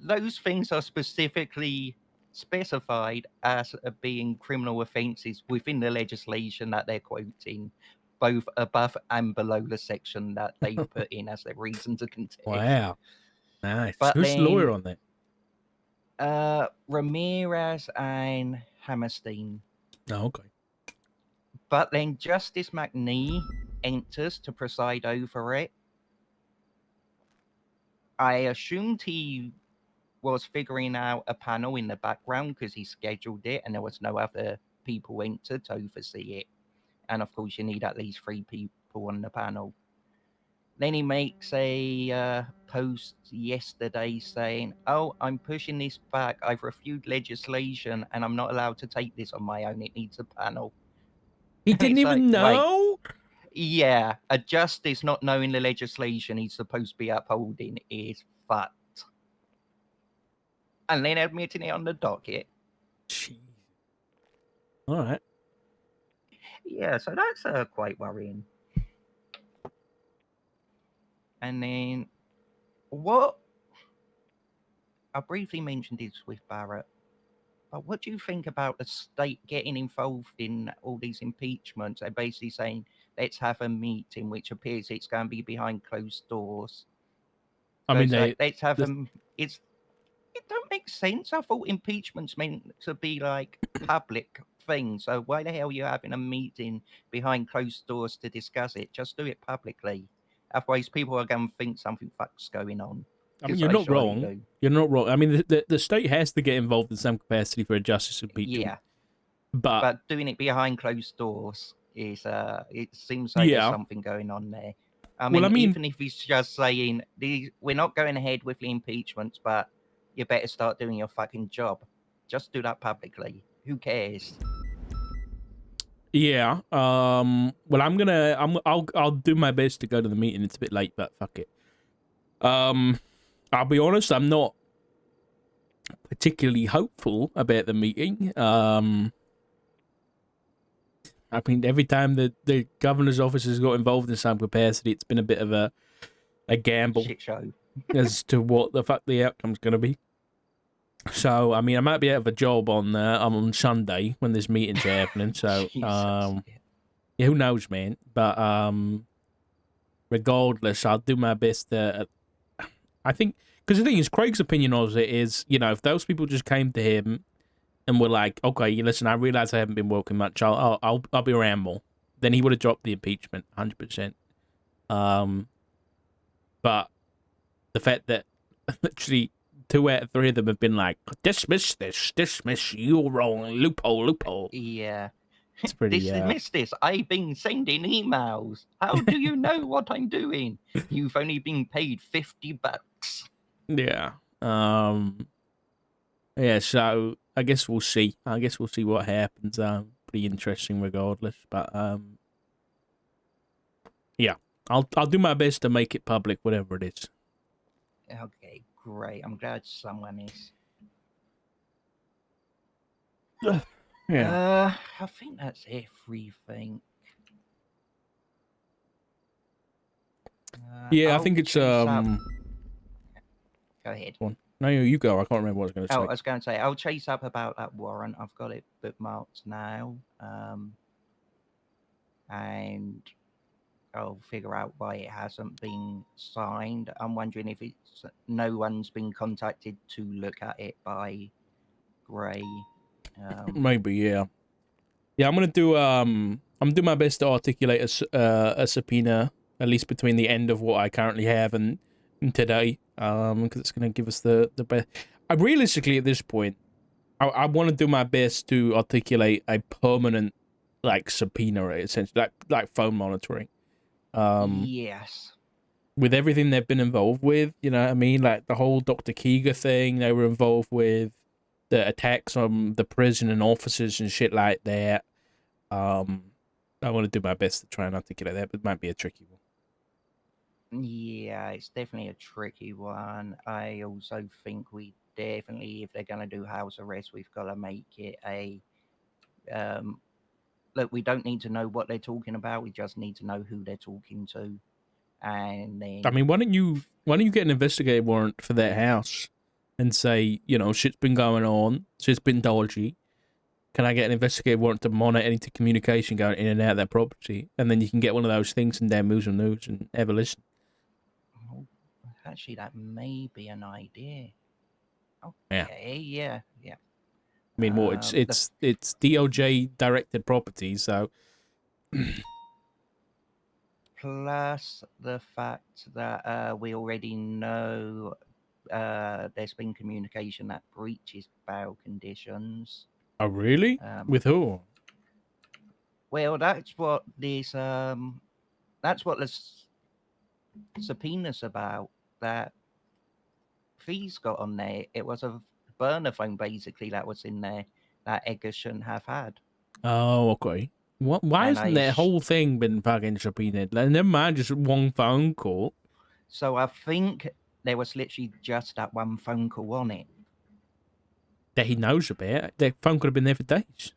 those things are specifically specified as being criminal offences within the legislation that they're quoting, both above and below the section that they put in as their reason to contest. Wow. Nice. But Who's the lawyer then, on that? Ramirez and Hammerstein. Oh, okay. But then Justice McNee enters to preside over it. I assumed he was figuring out a panel in the background because he scheduled it and there was no other people entered to oversee it. And of course, you need at least 3 people on the panel. Then he makes a post yesterday saying, "Oh, I'm pushing this back. I've refused legislation and I'm not allowed to take this on my own. It needs a panel." He And didn't it's even like, wait. know? Yeah, a justice not knowing the legislation he's supposed to be upholding is fucked. And then admitting it on the docket. Jeez. All right. Yeah, so that's quite worrying. And then what I briefly mentioned this with Barrett, but what do you think about the state getting involved in all these impeachments? They're basically saying, let's have a meeting, which appears it's going to be behind closed doors. I So mean, it's they, like, let's have the- it don't make sense. I thought impeachment's meant to be like public thing. So why the hell are you having a meeting behind closed doors to discuss it? Just do it publicly. Otherwise, people are going to think something fuck's going on. I mean, 'Cause you're not surely wrong. do. You're not wrong. I mean, the state has to get involved in some capacity for a justice impeachment. Yeah, But but doing it behind closed doors is it seems like there's yeah. something going on there. Well, I mean- even if he's just saying we're not going ahead with the impeachments, but you better start doing your fucking job. Just do that publicly. Who cares? Yeah. Well, I'll do my best to go to the meeting. It's a bit late, but fuck it. I'll be honest. I'm not particularly hopeful about the meeting. I mean, every time the governor's office has got involved in some capacity, it's been a bit of a gamble Shit show. as to what the fuck the outcome's going to be. So, I mean, I might be out of a job on Sunday when this meeting's happening. So, Jesus. yeah, who knows, man? But regardless, I'll do my best to. I think because the thing is, Craig's opinion of it is, you know, if those people just came to him and were like, "Okay, listen, I realize I haven't been working much. I'll be around more," then he would have dropped the impeachment 100%. But the fact that literally 2 out of 3 of them have been like, dismiss this, you're wrong, loophole. Yeah. It's pretty, Dismiss this. I've been sending emails. How do you know what I'm doing? You've only been paid $50. yeah. Yeah, so I guess we'll see. What happens. Pretty interesting regardless. But, yeah. I'll do my best to make it public, whatever it is. Okay, great. I'm glad someone is. Yeah. I think that's everything. Yeah, I I'll think it's chase up- Go Go ahead. on. No, you go. I can't remember what I was going to say. Oh, I was going to say, I'll chase up about that warrant. I've got it bookmarked now. And I'll figure out why it hasn't been signed. I'm wondering if it's no one's been contacted to look at it by Gray. Maybe, yeah. Yeah, I'm gonna do my best to articulate a subpoena, at least between the end of what I currently have and today, because it's gonna give us the best. Realistically, at this point, I want to do my best to articulate a permanent like subpoena, essentially, like phone monitoring. Yes. With everything they've been involved with, you know what I mean? Like the whole Dr. Keeger thing they were involved with, the attacks on the prison and officers and shit like that. I want to do my best to try and articulate that, but it might be a tricky one. Yeah, it's definitely a tricky one. I also think we definitely, if they're going to do house arrest, we've got to make it a... look, we don't need to know what they're talking about. We just need to know who they're talking to. And then... I mean, why don't you get an investigative warrant for that house and say, you know, shit's been going on, shit's been dodgy. Can I get an investigative warrant to monitor any communication going in and out of that property? And then you can get one of those things and damn Moose and News and ever listen. Oh, actually, that may be an idea. Yeah. Okay, yeah. I mean, well, it's DOJ directed property, so Plus the fact that we already know there's been communication that breaches bail conditions. oh really? With who? Well, that's what this that's what this subpoena's about. That Fee's got on there. It was a burner phone basically that was in there that Edgar shouldn't have had. Oh, okay. What? Why And hasn't that whole thing been fucking subpoenaed? Like, never mind, just one phone call. So I think there was literally just that one phone call on it. That he knows about. That phone could have been there for days.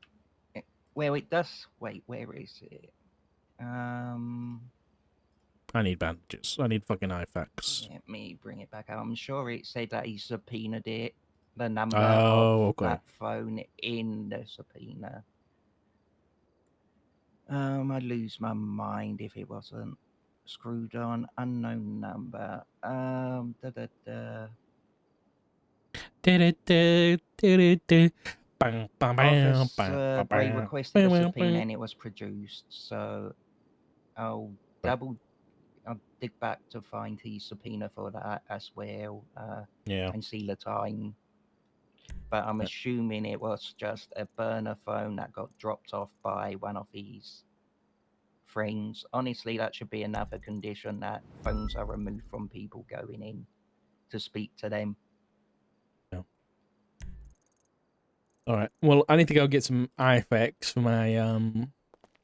Well, it does. Wait, where is it? I need bandages. I need fucking IFAX. Let me bring it back out. I'm sure it said that he subpoenaed it, the number Oh, of okay. that phone in the subpoena. I'd lose my mind if it wasn't screwed on. Unknown number. Officer Gray requested a subpoena and it was produced. So I'll dig back to find his subpoena for that as well. Yeah. And see the time. But I'm assuming it was just a burner phone that got dropped off by one of his friends. Honestly, that should be another condition, that phones are removed from people going in to speak to them. Yeah. All right. Well, I need to go get some IFAX for my I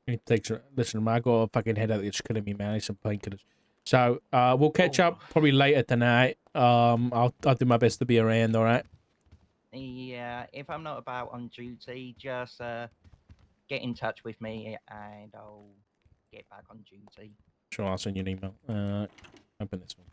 need to take some. Listen, I got to fucking head out. It's killing me, man. I need some painkillers. So we'll catch up probably later tonight. I'll do my best to be around. All right. Yeah, if I'm not about on duty, just get in touch with me and I'll get back on duty. Sure, I'll send you an email. Open this one.